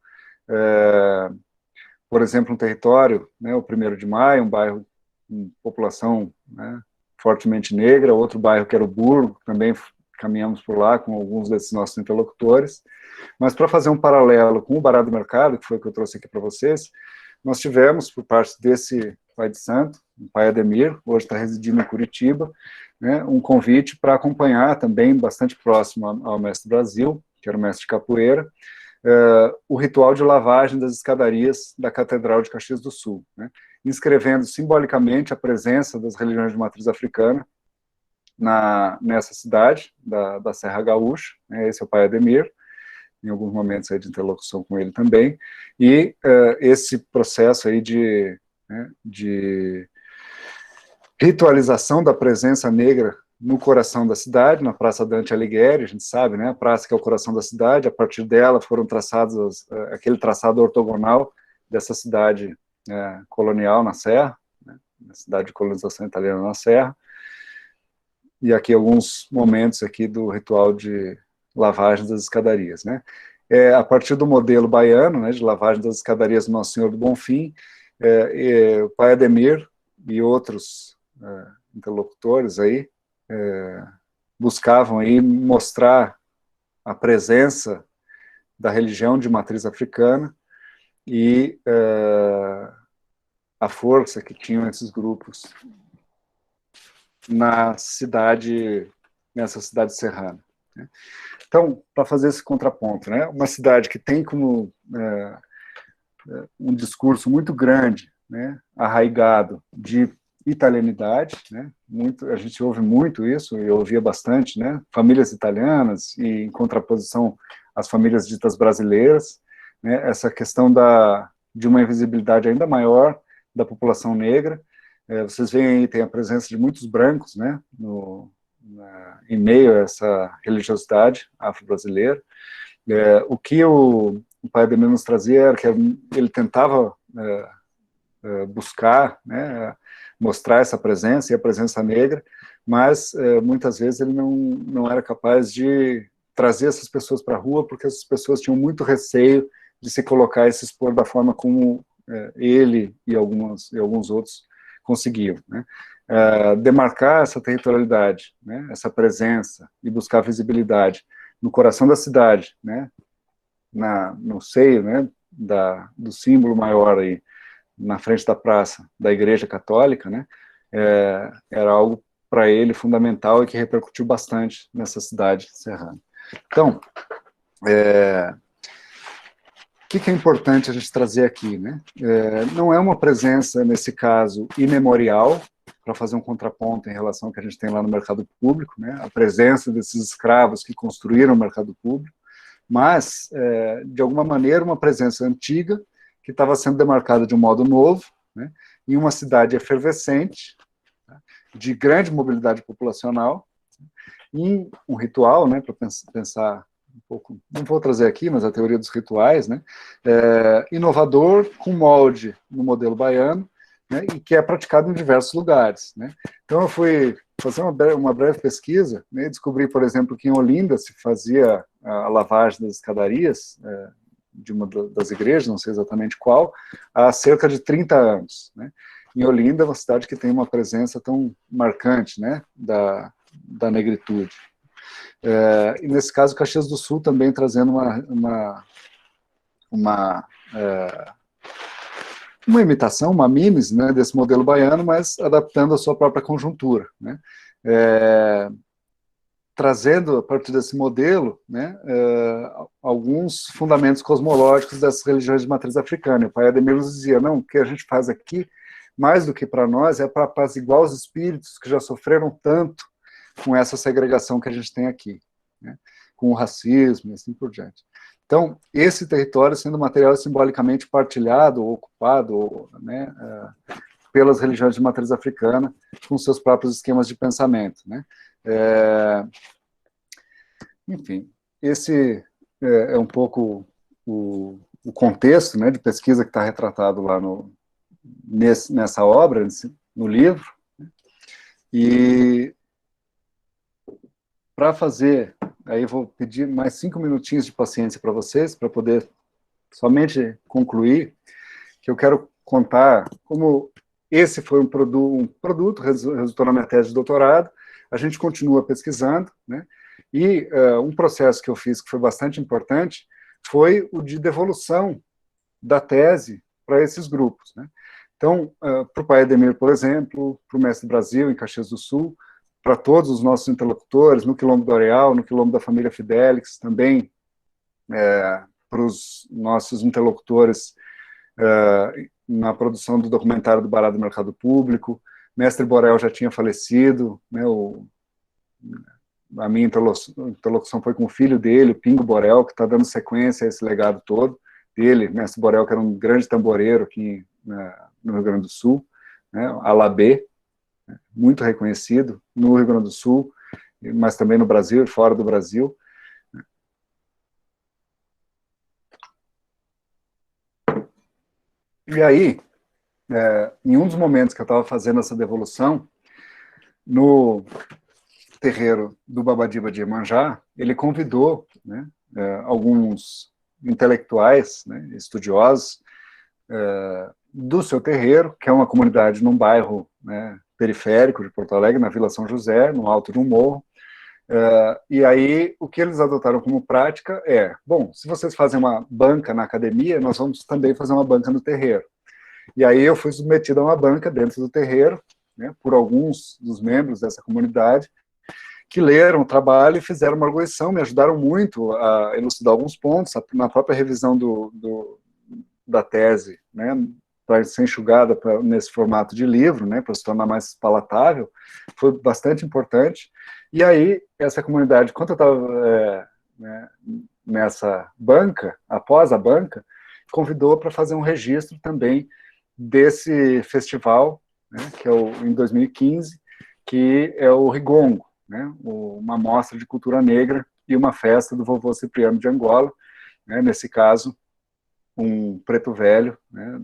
Por exemplo, um território, né, o 1º de Maio, um bairro com população, né, fortemente negra, outro bairro que era o Burgo, também caminhamos por lá com alguns desses nossos interlocutores. Mas para fazer um paralelo com o Bará do Mercado, que foi o que eu trouxe aqui para vocês, nós tivemos, por parte desse pai de santo, o pai Ademir, hoje está residindo em Curitiba, né, um convite para acompanhar também, bastante próximo ao Mestre Brasil, que era o mestre de capoeira, o ritual de lavagem das escadarias da Catedral de Caxias do Sul, né, inscrevendo simbolicamente a presença das religiões de matriz africana nessa cidade da Serra Gaúcha, né, esse é o pai Ademir, em alguns momentos aí de interlocução com ele também, e esse processo aí de ritualização da presença negra no coração da cidade, na Praça Dante Alighieri, a gente sabe, né, a praça que é o coração da cidade, a partir dela foram traçados aquele traçado ortogonal dessa cidade colonial na Serra, né, a cidade de colonização italiana na Serra, e aqui alguns momentos aqui do ritual de lavagem das escadarias, né. A partir do modelo baiano, né, de lavagem das escadarias do Nosso Senhor do Bonfim, o pai Ademir e outros interlocutores aí buscavam aí mostrar a presença da religião de matriz africana e a força que tinham esses grupos nessa cidade serrana, né? Então, para fazer esse contraponto, né, uma cidade que tem como um discurso muito grande, né, arraigado de italianidade, né, a gente ouve muito isso, eu ouvia bastante, né, famílias italianas e em contraposição às famílias ditas brasileiras, né, essa questão de uma invisibilidade ainda maior da população negra. Vocês veem aí, tem a presença de muitos brancos, né, em meio a essa religiosidade afro-brasileira. O que o pai Ademir nos trazia era que ele tentava buscar, né, mostrar essa presença e a presença negra, mas muitas vezes ele não era capaz de trazer essas pessoas para a rua, porque essas pessoas tinham muito receio de se colocar e se expor da forma como ele e alguns outros conseguiam, né. Demarcar essa territorialidade, né, essa presença e buscar visibilidade no coração da cidade, né, no seio, né, do símbolo maior aí, na frente da praça da Igreja Católica, né, era algo para ele fundamental e que repercutiu bastante nessa cidade serrana. Então, o que é importante a gente trazer aqui, né? Não é uma presença, nesse caso, imemorial, para fazer um contraponto em relação ao que a gente tem lá no mercado público, né? A presença desses escravos que construíram o mercado público, mas, de alguma maneira, uma presença antiga, que estava sendo demarcada de um modo novo, né? Em uma cidade efervescente, tá? De grande mobilidade populacional, em um ritual, né, para pensar um pouco, não vou trazer aqui, mas a teoria dos rituais, né, inovador, com molde no modelo baiano, né, e que é praticado em diversos lugares, né. Então eu fui fazer uma breve pesquisa, né, e descobri, por exemplo, que em Olinda se fazia a lavagem das escadarias de uma das igrejas, não sei exatamente qual, há cerca de 30 anos, né. Em Olinda, uma cidade que tem uma presença tão marcante, né, da negritude. E nesse caso, Caxias do Sul também trazendo uma imitação, uma mimes, né, desse modelo baiano, mas adaptando a sua própria conjuntura, né, trazendo, a partir desse modelo, né, alguns fundamentos cosmológicos dessas religiões de matriz africana. O pai Ademir nos dizia, não, o que a gente faz aqui, mais do que para nós, é para apaziguar os espíritos que já sofreram tanto com essa segregação que a gente tem aqui, né, com o racismo e assim por diante. Então, esse território sendo material simbolicamente partilhado ou ocupado, né, pelas religiões de matriz africana, com seus próprios esquemas de pensamento, né. Enfim, esse é um pouco o contexto, né, de pesquisa que está retratado lá nessa obra, no livro, e para fazer, aí eu vou pedir mais 5 minutinhos de paciência para vocês, para poder somente concluir, que eu quero contar como esse foi um produto resultou na minha tese de doutorado, a gente continua pesquisando, né? E um processo que eu fiz que foi bastante importante foi o de devolução da tese para esses grupos, né? Então, para o pai Ademir, por exemplo, para o Mestre Brasil, em Caxias do Sul, para todos os nossos interlocutores, no Quilombo do Areal, no Quilombo da família Fidelix, também para os nossos interlocutores na produção do documentário do Bará do Mercado Público. Mestre Borel já tinha falecido, né, a minha interlocução foi com o filho dele, o Pingo Borel, que está dando sequência a esse legado todo dele. Mestre Borel, que era um grande tamboreiro aqui no Rio Grande do Sul, né, Alabê, muito reconhecido no Rio Grande do Sul, mas também no Brasil e fora do Brasil. E aí, em um dos momentos que eu estava fazendo essa devolução, no terreiro do Babadiba de Iemanjá, ele convidou, né, alguns intelectuais, né, estudiosos, do seu terreiro, que é uma comunidade num bairro, né, periférico de Porto Alegre, na Vila São José, no alto de um morro. E aí, o que eles adotaram como prática bom, se vocês fazem uma banca na academia, nós vamos também fazer uma banca no terreiro. E aí eu fui submetido a uma banca dentro do terreiro, né, por alguns dos membros dessa comunidade, que leram o trabalho e fizeram uma arguição, me ajudaram muito a elucidar alguns pontos, na própria revisão da tese, né, para ser enxugada nesse formato de livro, né, para se tornar mais palatável, foi bastante importante. E aí, essa comunidade, enquanto eu estava nessa banca, após a banca, convidou para fazer um registro também desse festival, né, que é em 2015, que é o Rigongo, né, uma mostra de cultura negra e uma festa do vovô Cipriano de Angola, né, nesse caso, um preto velho, né,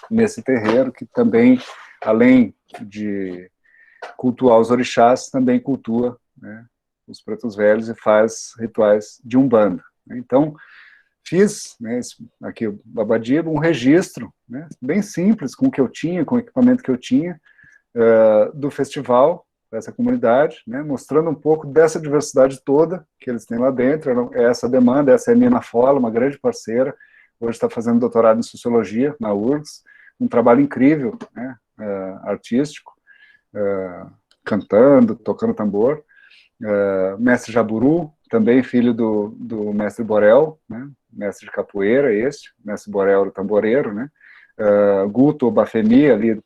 nesse terreiro, que também, além de cultuar os orixás, também cultua, né, os pretos velhos e faz rituais de Umbanda. Então, fiz, né, aqui o Babadiba, um registro, né, bem simples, com o que eu tinha, com o equipamento que eu tinha, do festival, dessa comunidade, né, mostrando um pouco dessa diversidade toda que eles têm lá dentro. Essa demanda, essa é a Nina Fola, uma grande parceira, hoje está fazendo doutorado em Sociologia na URGS, um trabalho incrível, né, artístico, cantando, tocando tambor. Mestre Jaburu, também filho do mestre Borel, né, mestre de capoeira mestre Borel era o tamboreiro, né, Guto Bafemi, ali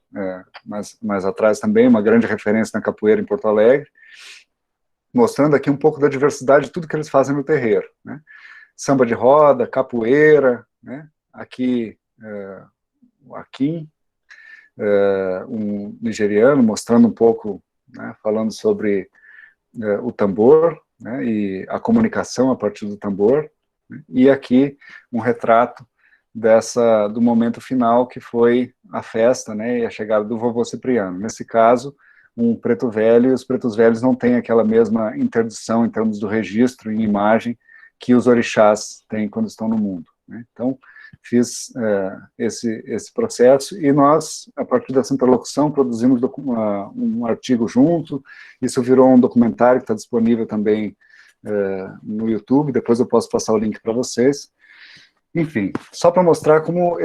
mais atrás também, uma grande referência na capoeira em Porto Alegre, mostrando aqui um pouco da diversidade de tudo que eles fazem no terreiro, né, samba de roda, capoeira, né, aqui o Akin, um nigeriano, mostrando um pouco, né, falando sobre o tambor, né, e a comunicação a partir do tambor, né, e aqui um retrato do momento final, que foi a festa, né, e a chegada do vovô Cipriano. Nesse caso, um preto velho, e os pretos velhos não têm aquela mesma interdição em termos do registro em imagem que os orixás têm quando estão no mundo, né. Então, fiz esse processo, e nós, a partir dessa interlocução, produzimos um artigo junto. Isso virou um documentário que está disponível também no YouTube, depois eu posso passar o link para vocês. Enfim, só para mostrar como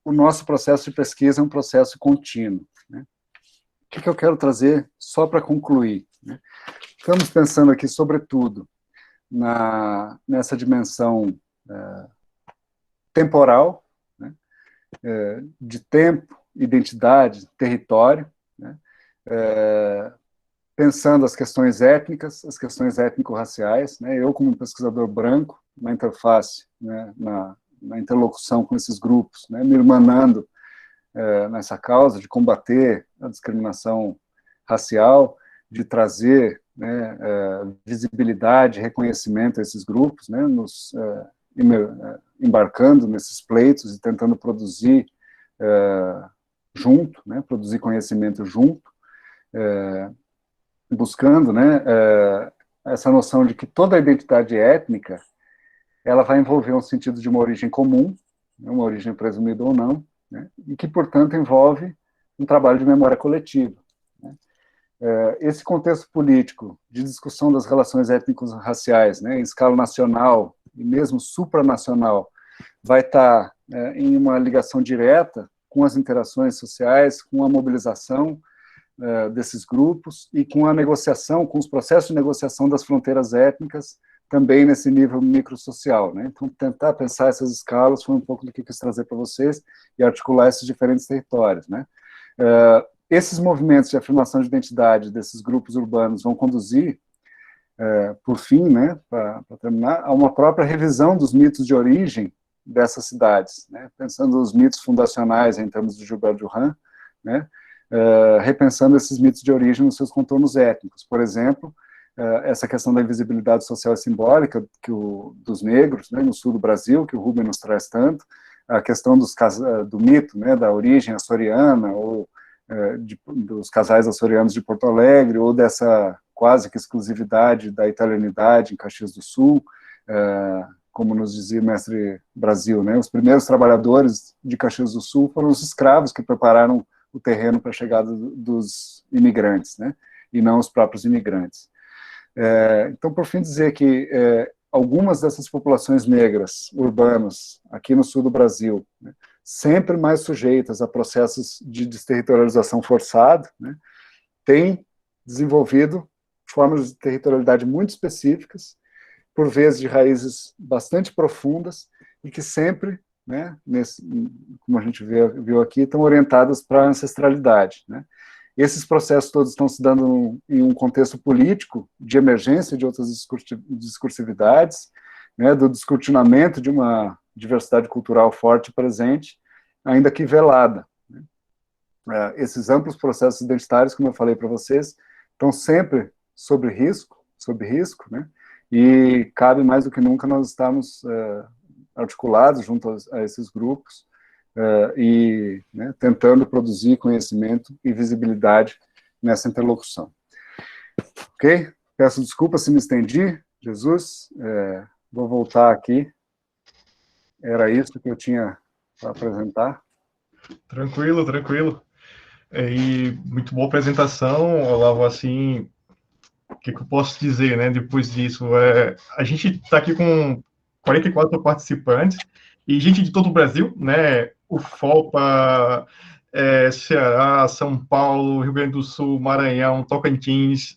o nosso processo de pesquisa é um processo contínuo, né. O que eu quero trazer, só para concluir, né? Estamos pensando aqui, sobretudo, nessa dimensão temporal, né, de tempo, identidade, território, né, pensando as questões étnicas, as questões étnico-raciais, né, eu como pesquisador branco, na interface, né, na interlocução com esses grupos, né, me irmanando nessa causa de combater a discriminação racial, de trazer, né, visibilidade, reconhecimento a esses grupos, né, embarcando nesses pleitos e tentando produzir junto, né, produzir conhecimento junto, buscando, né, essa noção de que toda a identidade étnica ela vai envolver um sentido de uma origem comum, uma origem presumida ou não, né, e que, portanto, envolve um trabalho de memória coletiva. Né. Esse contexto político de discussão das relações étnico-raciais, né, em escala nacional e mesmo supranacional, vai estar em uma ligação direta com as interações sociais, com a mobilização desses grupos e com a negociação, com os processos de negociação das fronteiras étnicas, também nesse nível microsocial, né? Então, tentar pensar essas escalas foi um pouco do que eu quis trazer para vocês e articular esses diferentes territórios, né? Esses movimentos de afirmação de identidade desses grupos urbanos vão conduzir, por fim, né, para terminar, a uma própria revisão dos mitos de origem dessas cidades, né? Pensando os mitos fundacionais em termos de Gilbert Durand, né? Repensando esses mitos de origem nos seus contornos étnicos. Por exemplo, essa questão da invisibilidade social e simbólica dos negros, né, no sul do Brasil, que o Rubem nos traz tanto, a questão do mito, né, da origem açoriana, ou dos casais açorianos de Porto Alegre, ou dessa quase que exclusividade da italianidade em Caxias do Sul, como nos dizia o mestre Brasil, né, os primeiros trabalhadores de Caxias do Sul foram os escravos que prepararam o terreno para a chegada dos imigrantes, né, e não os próprios imigrantes. Então, por fim, dizer que algumas dessas populações negras, urbanas, aqui no sul do Brasil, né, sempre mais sujeitas a processos de desterritorialização forçada, né, têm desenvolvido formas de territorialidade muito específicas, por vezes de raízes bastante profundas, e que sempre, né, como a gente viu aqui, estão orientadas para a ancestralidade, né. Esses processos todos estão se dando em um contexto político de emergência de outras discursividades, né, do descortinamento de uma diversidade cultural forte e presente, ainda que velada. Né. Esses amplos processos identitários, como eu falei para vocês, estão sempre sob risco, né, e cabe mais do que nunca nós estarmos articulados junto a esses grupos, e, né, tentando produzir conhecimento e visibilidade nessa interlocução. Ok? Peço desculpa se me estendi, Jesus, vou voltar aqui. Era isso que eu tinha para apresentar. Tranquilo, tranquilo. E muito boa apresentação, Olavo, assim, o que eu posso dizer, né, depois disso? A gente está aqui com 44 participantes, e gente de todo o Brasil, né, UFOPA, Ceará, São Paulo, Rio Grande do Sul, Maranhão, Tocantins,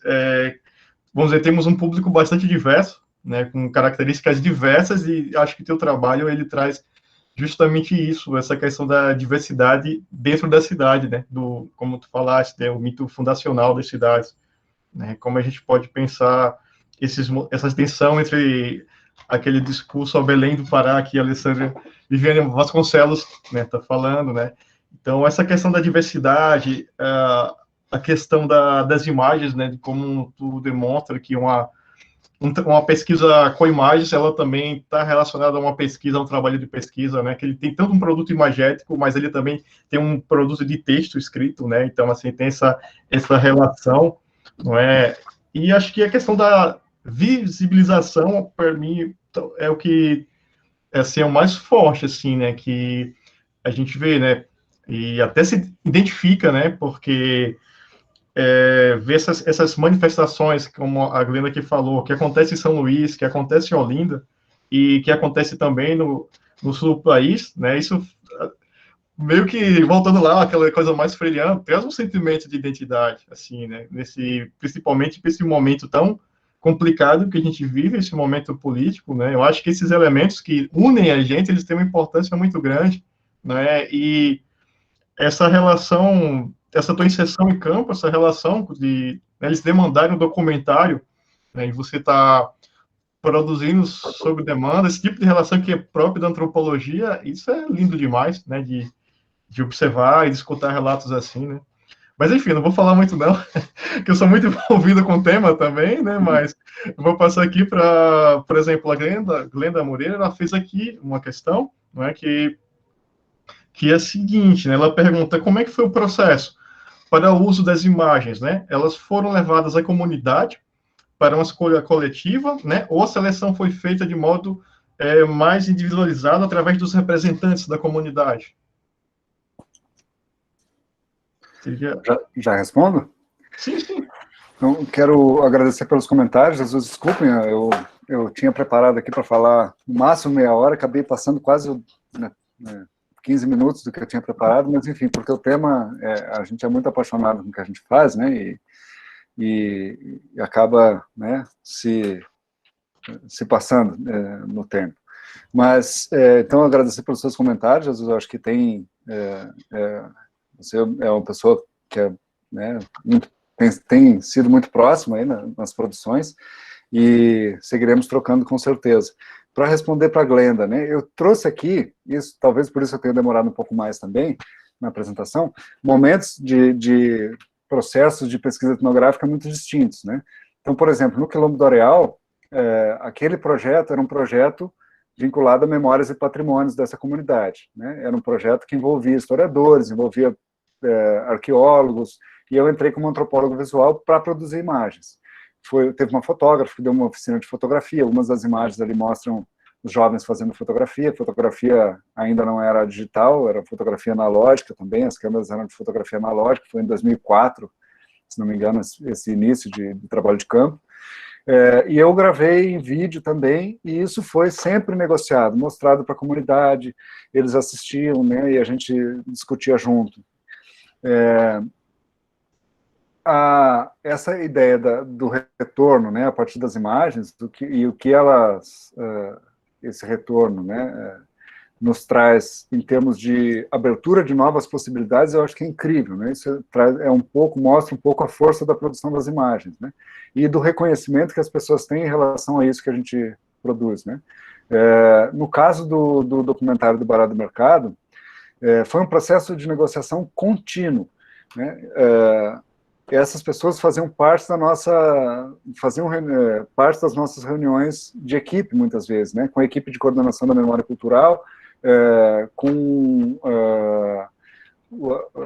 vamos dizer, temos um público bastante diverso, né, com características diversas, e acho que o teu trabalho, ele traz justamente isso, essa questão da diversidade dentro da cidade, né, como tu falaste, né, o mito fundacional das cidades, né, como a gente pode pensar essa tensão entre aquele discurso ao Belém do Pará que a Alessandra Viviane Vasconcelos, né, tá falando, né, então essa questão da diversidade, a questão das imagens, né, de como tu demonstra que uma pesquisa com imagens, ela também está relacionada a uma pesquisa, a um trabalho de pesquisa, né, que ele tem tanto um produto imagético, mas ele também tem um produto de texto escrito, né, então, assim, tem essa relação, não é, e acho que a questão da visibilização, para mim, é o que, assim, é o mais forte, assim, né, que a gente vê, né, e até se identifica, né, porque ver essas manifestações, como a Glenda aqui falou, que acontece em São Luís, que acontece em Olinda, e que acontece também no sul do país, né, isso meio que, voltando lá, aquela coisa mais freiriana, traz um sentimento de identidade, assim, né, principalmente nesse momento tão complicado que a gente vive, esse momento político, né, eu acho que esses elementos que unem a gente, eles têm uma importância muito grande, né, e essa relação, essa tua inserção em campo, essa relação de, né, eles demandarem um documentário, né, e você está produzindo sob demanda, esse tipo de relação que é próprio da antropologia, isso é lindo demais, né, de observar e de escutar relatos assim, né. Mas, enfim, não vou falar muito não, que eu sou muito envolvido com o tema também, né, mas eu vou passar aqui para, por exemplo, a Glenda Moreira, ela fez aqui uma questão, não é, que que é a seguinte, né? Ela pergunta como é que foi o processo para o uso das imagens, né? Elas foram levadas à comunidade para uma escolha coletiva, né? Ou a seleção foi feita de modo mais individualizado através dos representantes da comunidade? Seria... Já respondo? Sim, sim. Então, quero agradecer pelos comentários. Jesus, desculpem, eu tinha preparado aqui para falar no máximo meia hora, acabei passando quase, né, 15 minutos do que eu tinha preparado, mas enfim, porque o tema, a gente é muito apaixonado com o que a gente faz, né, e acaba, né, se passando no tempo. Mas, então, agradecer pelos seus comentários. Jesus, eu acho que você é uma pessoa que né, tem sido muito próxima aí nas produções, e seguiremos trocando com certeza. Para responder para a Glenda, né, eu trouxe aqui, isso talvez por isso eu tenha demorado um pouco mais também, na apresentação, momentos de processos de pesquisa etnográfica muito distintos, né. Então, por exemplo, no Quilombo do Areal, aquele projeto era um projeto vinculado a memórias e patrimônios dessa comunidade, né, era um projeto que envolvia historiadores, envolvia arqueólogos, e eu entrei como antropólogo visual para produzir imagens. Teve uma fotógrafa que deu uma oficina de fotografia, algumas das imagens ali mostram os jovens fazendo fotografia ainda não era digital, era fotografia analógica também, as câmeras eram de fotografia analógica, foi em 2004, se não me engano, esse início de trabalho de campo. E eu gravei em vídeo também, e isso foi sempre negociado, mostrado para a comunidade, eles assistiam, né, e a gente discutia junto. Essa ideia do retorno, né, a partir das imagens, e o que esse retorno, né, nos traz em termos de abertura de novas possibilidades, eu acho que é incrível, né, isso mostra um pouco a força da produção das imagens, né, e do reconhecimento que as pessoas têm em relação a isso que a gente produz, né. No caso do documentário do Bará do Mercado, foi um processo de negociação contínuo, né, essas pessoas faziam parte parte das nossas reuniões de equipe, muitas vezes, né, com a equipe de coordenação da memória cultural,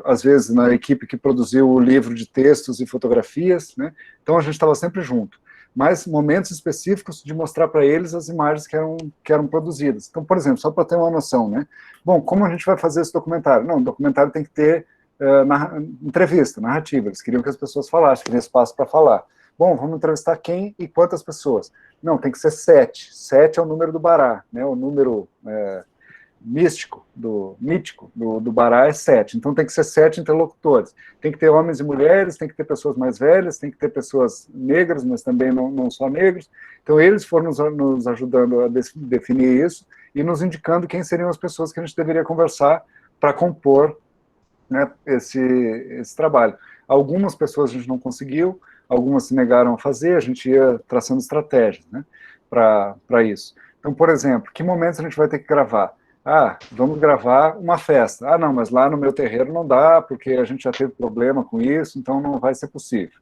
às vezes, na equipe que produziu o livro de textos e fotografias, né, então a gente estava sempre junto, mas momentos específicos de mostrar para eles as imagens que eram produzidas. Então, por exemplo, só para ter uma noção, né, bom, como a gente vai fazer esse documentário? Não, o documentário tem que ter entrevista, narrativa, eles queriam que as pessoas falassem, queriam espaço para falar. Bom, vamos entrevistar quem e quantas pessoas? Não, tem que ser 7. 7 é o número do Bará, né? O número mítico do Bará é 7. Então tem que ser 7 interlocutores. Tem que ter homens e mulheres, tem que ter pessoas mais velhas, tem que ter pessoas negras, mas também não só negros. Então eles foram nos ajudando a definir isso e nos indicando quem seriam as pessoas que a gente deveria conversar para compor, né, esse trabalho. Algumas pessoas a gente não conseguiu, algumas se negaram a fazer, a gente ia traçando estratégias, né, para isso. Então, por exemplo, que momentos a gente vai ter que gravar? Vamos gravar uma festa. Não, mas lá no meu terreiro não dá, porque a gente já teve problema com isso, então não vai ser possível.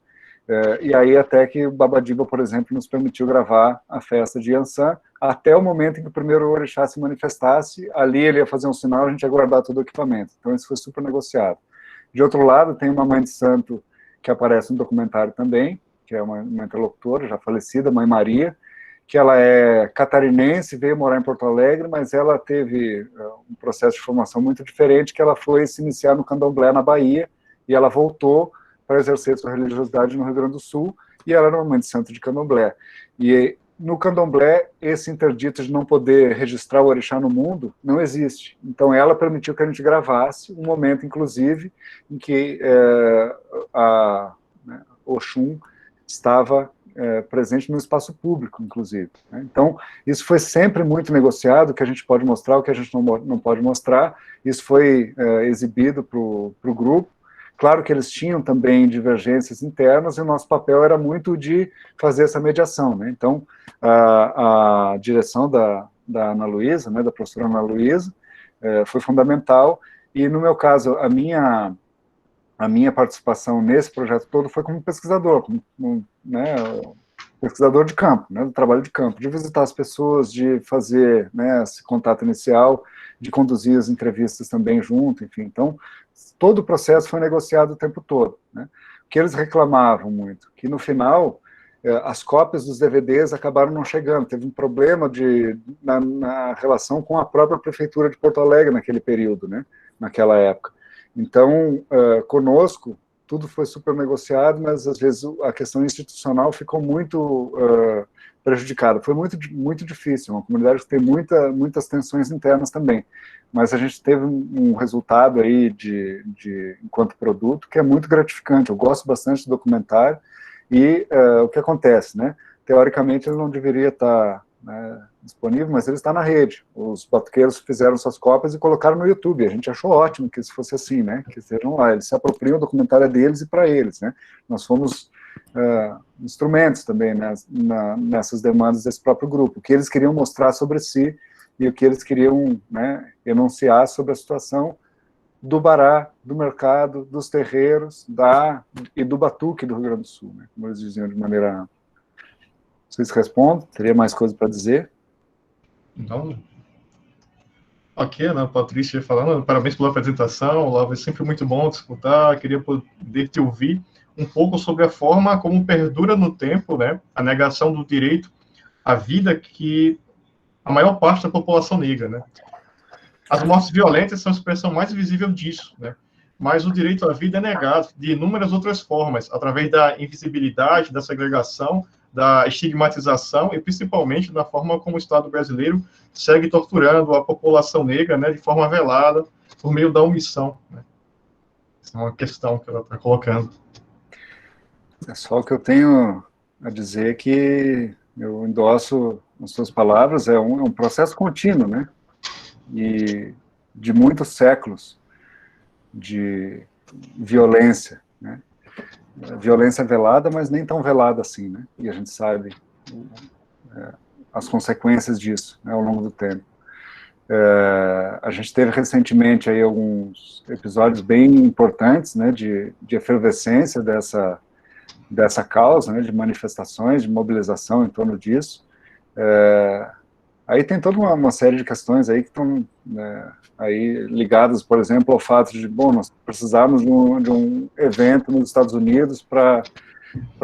E aí até que o Babadiba, por exemplo, nos permitiu gravar a festa de Iansã, até o momento em que o primeiro orixá se manifestasse, ali ele ia fazer um sinal, a gente ia guardar todo o equipamento. Então isso foi super negociado. De outro lado, tem uma mãe de santo que aparece no documentário também, que é uma interlocutora já falecida, Mãe Maria, que ela é catarinense, veio morar em Porto Alegre, mas ela teve um processo de formação muito diferente, que ela foi se iniciar no candomblé na Bahia, e ela voltou para exercer sua religiosidade no Rio Grande do Sul, e ela era uma mãe de santo de candomblé. E no candomblé, esse interdito de não poder registrar o orixá no mundo não existe. Então ela permitiu que a gente gravasse um momento, inclusive, em que Oxum estava presente no espaço público, inclusive. Né? Então, isso foi sempre muito negociado, o que a gente pode mostrar, o que a gente não pode mostrar. Isso foi exibido para o grupo. Claro que eles tinham também divergências internas, e o nosso papel era muito de fazer essa mediação. Né? Então, a direção da Ana Luísa, né, da professora Ana Luísa, foi fundamental, e no meu caso, a minha participação nesse projeto todo foi como pesquisador, né, pesquisador de campo, né, do trabalho de campo, de visitar as pessoas, de fazer, né, esse contato inicial, de conduzir as entrevistas também junto, enfim. Então, todo o processo foi negociado o tempo todo, né. O que eles reclamavam muito, que no final, as cópias dos DVDs acabaram não chegando, teve um problema na relação com a própria prefeitura de Porto Alegre naquele período, né, naquela época. Então, conosco, tudo foi super negociado, mas às vezes a questão institucional ficou muito prejudicada. Foi muito difícil, uma comunidade que tem muitas tensões internas também. Mas a gente teve um resultado aí enquanto produto que é muito gratificante. Eu gosto bastante do documentário e o que acontece, né? Teoricamente ele não deveria estar, né, disponível, mas ele está na rede. Os batuqueiros fizeram suas cópias e colocaram no YouTube. A gente achou ótimo que isso fosse assim, né? Que estejam lá, eles se apropriam do documentário deles e para eles, né? Nós fomos instrumentos também, né, nessas demandas desse próprio grupo, o que eles queriam mostrar sobre si e o que eles queriam, né, enunciar sobre a situação do bará, do mercado, dos terreiros, e do batuque do Rio Grande do Sul, né? Como eles diziam de maneira ampla. Vocês respondem? Teria mais coisa para dizer? Então, ok, né, Patrícia falando, parabéns pela apresentação, Olavo, é sempre muito bom te escutar, queria poder te ouvir um pouco sobre a forma como perdura no tempo, né, a negação do direito à vida que a maior parte da população negra, né. As mortes violentas são a expressão mais visível disso, né, mas o direito à vida é negado de inúmeras outras formas, através da invisibilidade, da segregação, da estigmatização e principalmente da forma como o Estado brasileiro segue torturando a população negra, né, de forma velada, por meio da omissão, né. Essa é uma questão que ela está colocando. É só o que eu tenho a dizer que eu endosso as suas palavras, é um processo contínuo, né, e de muitos séculos de violência, né, violência velada, mas nem tão velada assim, né, e a gente sabe as consequências disso, né, ao longo do tempo. A gente teve recentemente aí alguns episódios bem importantes, né, de efervescência dessa causa, né, de manifestações, de mobilização em torno disso. Aí tem toda uma série de questões aí que estão, né, aí ligadas, por exemplo, ao fato de, bom, nós precisamos de um evento nos Estados Unidos para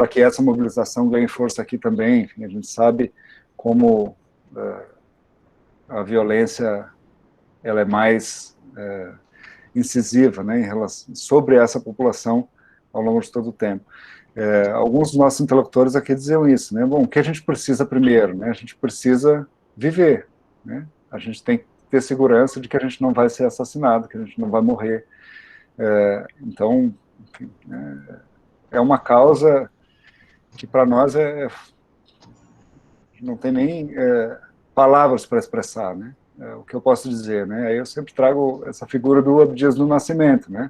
que essa mobilização ganhe força aqui também. Enfim, a gente sabe como a violência ela é mais incisiva, né, sobre essa população ao longo de todo o tempo. Alguns dos nossos interlocutores aqui diziam isso, né? Bom, o que a gente precisa primeiro, né? A gente precisa viver, né? A gente tem que ter segurança de que a gente não vai ser assassinado, que a gente não vai morrer. Então, enfim, é uma causa que para nós não tem nem palavras para expressar, né? O que eu posso dizer, né? Aí eu sempre trago essa figura do Abdias do Nascimento, né?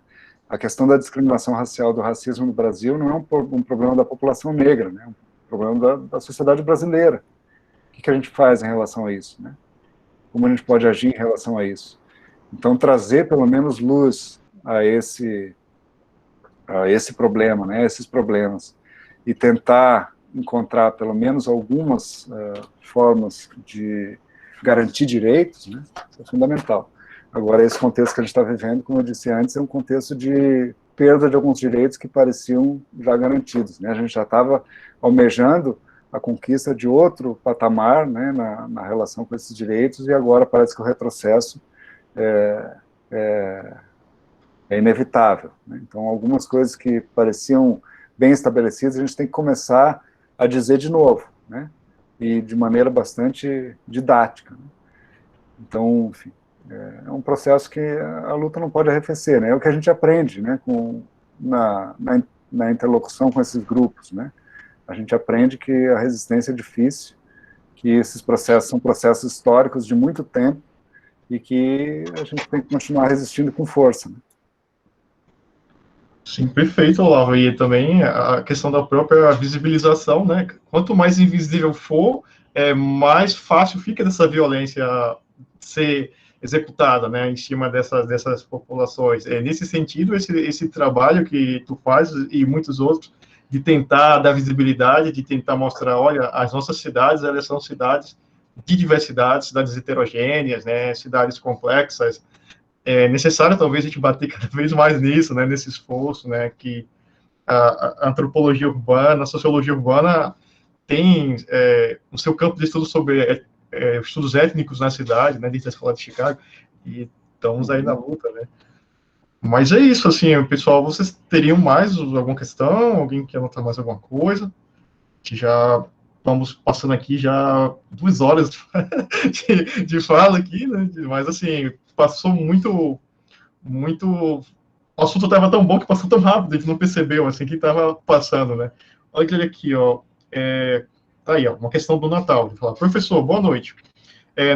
A questão da discriminação racial, do racismo no Brasil não é um problema da população negra, né? É um problema da sociedade brasileira. O que a gente faz em relação a isso, né? Como a gente pode agir em relação a isso? Então, trazer pelo menos luz a esse problema, né? Esses problemas, e tentar encontrar pelo menos algumas formas de garantir direitos, né? Isso é fundamental. Agora, esse contexto que a gente está vivendo, como eu disse antes, é um contexto de perda de alguns direitos que pareciam já garantidos, né? A gente já estava almejando a conquista de outro patamar, né, na relação com esses direitos, e agora parece que o retrocesso é inevitável, né? Então, algumas coisas que pareciam bem estabelecidas, a gente tem que começar a dizer de novo, né? E de maneira bastante didática, né? Então, enfim, é um processo que a luta não pode arrefecer, né? É o que a gente aprende, né, na interlocução com esses grupos, né? A gente aprende que a resistência é difícil, que esses processos são processos históricos de muito tempo e que a gente tem que continuar resistindo com força, né? Sim, perfeito, Olavo. E também a questão da própria visibilização, né? Quanto mais invisível for, mais fácil fica dessa violência ser executada, né, em cima dessas populações. Nesse sentido, esse trabalho que tu faz e muitos outros de tentar dar visibilidade, de tentar mostrar, olha, as nossas cidades, elas são cidades de diversidade, cidades heterogêneas, né, cidades complexas. É necessário, talvez, a gente bater cada vez mais nisso, né, nesse esforço, né, que a antropologia urbana, a sociologia urbana tem o seu campo de estudo sobre estudos étnicos na cidade, né, desde a escola de Chicago, e estamos aí na luta, né. Mas é isso, assim, pessoal, vocês teriam mais alguma questão? Alguém quer anotar mais alguma coisa? Que já estamos passando aqui já 2 horas de fala aqui, né? Mas, assim, passou muito, muito... O assunto estava tão bom que passou tão rápido, a gente não percebeu, assim, que estava passando, né? Olha ele aqui, ó. Tá aí, ó, uma questão do Natal. Fala, professor, boa noite.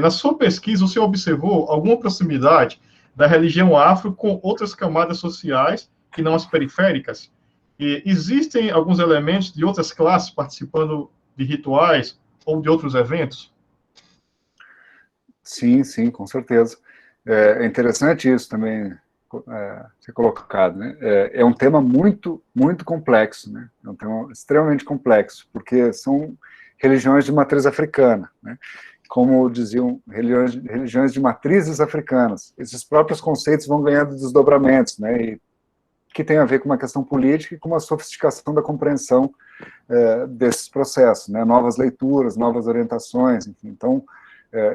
Na sua pesquisa, o senhor observou alguma proximidade da religião afro com outras camadas sociais que não as periféricas? E existem alguns elementos de outras classes participando de rituais ou de outros eventos? Sim, sim, com certeza. É interessante isso também ser colocado, né? É um tema muito, muito complexo, né? É um tema extremamente complexo, porque são religiões de matriz africana, né? Como diziam, religiões de matrizes africanas. Esses próprios conceitos vão ganhando desdobramentos, né? E que tem a ver com uma questão política e com uma sofisticação da compreensão desses processos, né? Novas leituras, novas orientações, enfim. Então,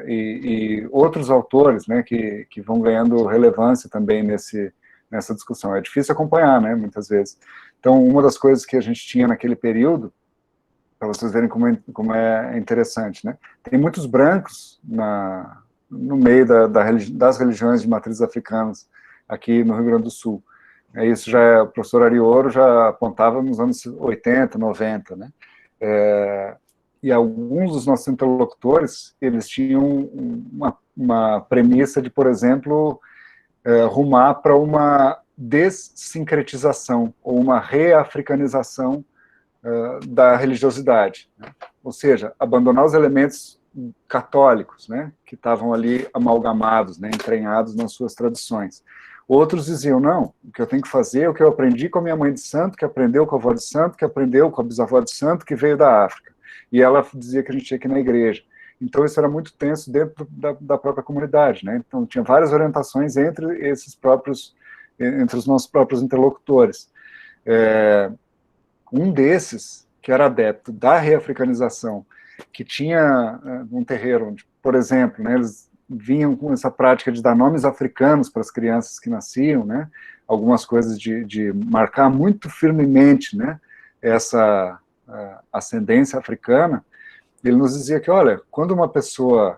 e outros autores, né, que vão ganhando relevância também nessa discussão. É difícil acompanhar, né, muitas vezes. Então, uma das coisas que a gente tinha naquele período, para vocês verem como é interessante, né, tem muitos brancos no meio das religiões de matrizes africanas aqui no Rio Grande do Sul. Isso o professor Arioro já apontava nos anos 80, 90, né, e alguns dos nossos interlocutores, eles tinham uma premissa de, por exemplo, rumar para uma dessincretização, ou uma reafricanização da religiosidade, né? Ou seja, abandonar os elementos católicos, né, que estavam ali amalgamados, né, entranhados nas suas tradições. Outros diziam, não, o que eu tenho que fazer é o que eu aprendi com a minha mãe de santo, que aprendeu com a avó de santo, que aprendeu com a bisavó de santo, que veio da África. E ela dizia que a gente tinha que ir na igreja. Então, isso era muito tenso dentro da própria comunidade, né? Então, tinha várias orientações entre os nossos próprios interlocutores. Um desses, que era adepto da reafricanização, que tinha um terreiro onde, por exemplo, né, eles vinham com essa prática de dar nomes africanos para as crianças que nasciam, né? Algumas coisas de marcar muito firmemente, né, essa ascendência africana. Ele nos dizia que, olha, quando uma pessoa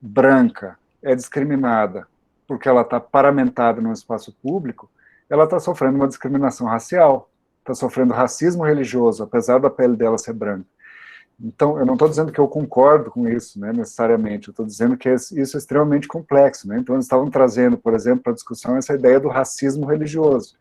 branca é discriminada porque ela está paramentada no espaço público, ela está sofrendo uma discriminação racial, está sofrendo racismo religioso, apesar da pele dela ser branca. Então, eu não estou dizendo que eu concordo com isso, né, necessariamente, eu estou dizendo que isso é extremamente complexo, né? Então, eles estavam trazendo, por exemplo, para a discussão essa ideia do racismo religioso.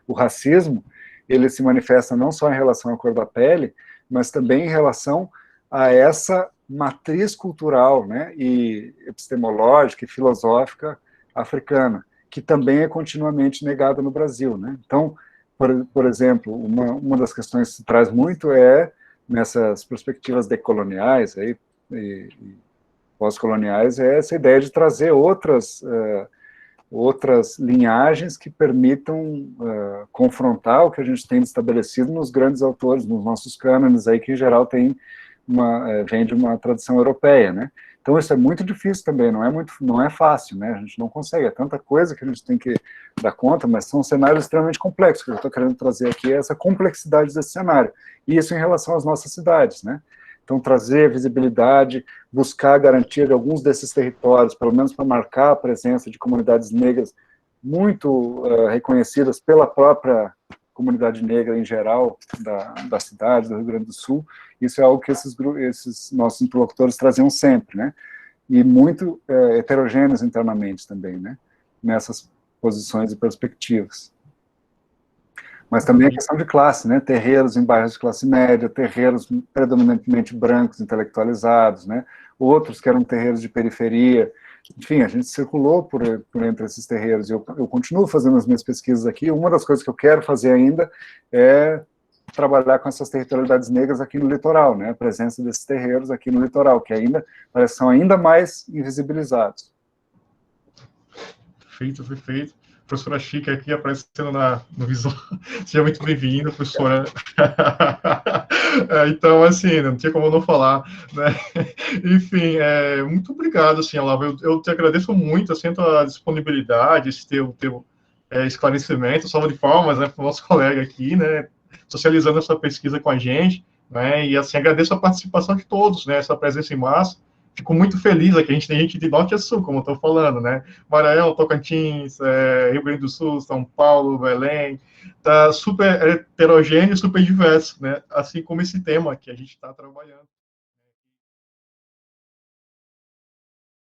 O racismo, ele se manifesta não só em relação à cor da pele, mas também em relação a essa matriz cultural, né, e epistemológica e filosófica africana, que também é continuamente negada no Brasil, né? Então, por exemplo, uma das questões que se traz muito nessas perspectivas decoloniais e pós-coloniais, é essa ideia de trazer outras linhagens que permitam confrontar o que a gente tem estabelecido nos grandes autores, nos nossos cânones, aí, que em geral vem de uma tradição europeia, né? Então isso é muito difícil também, não é fácil, né? A gente não consegue, é tanta coisa que a gente tem que dar conta, mas são cenários extremamente complexos. O que eu estou querendo trazer aqui é essa complexidade desse cenário, e isso em relação às nossas cidades, né? Então, trazer visibilidade, buscar a garantia de alguns desses territórios, pelo menos para marcar a presença de comunidades negras muito reconhecidas pela própria comunidade negra em geral da cidade, do Rio Grande do Sul. Isso é algo que esses nossos interlocutores traziam sempre, né? E muito heterogêneos internamente também, né? Nessas posições e perspectivas. Mas também a questão de classe, né? Terreiros em bairros de classe média, terreiros predominantemente brancos, intelectualizados, né? Outros que eram terreiros de periferia. Enfim, a gente circulou por entre esses terreiros. Eu continuo fazendo as minhas pesquisas aqui. Uma das coisas que eu quero fazer ainda é trabalhar com essas territorialidades negras aqui no litoral, né? A presença desses terreiros aqui no litoral, que ainda são ainda mais invisibilizados. Perfeito, perfeito. Professora Chica aqui aparecendo no visual. Seja muito bem-vinda, professora. Então, assim, não tinha como não falar, né? Enfim, muito obrigado, assim, Olavo. Eu te agradeço muito, assim, a tua disponibilidade, esse teu esclarecimento, salva de palmas, né, para o nosso colega aqui, né, socializando essa pesquisa com a gente, né, e, assim, agradeço a participação de todos, né, essa presença em massa. Fico muito feliz aqui, a gente tem gente de norte a sul, como eu estou falando, né? Maranhão, Tocantins, Rio Grande do Sul, São Paulo, Belém, tá super heterogêneo, super diverso, né? Assim como esse tema que a gente está trabalhando.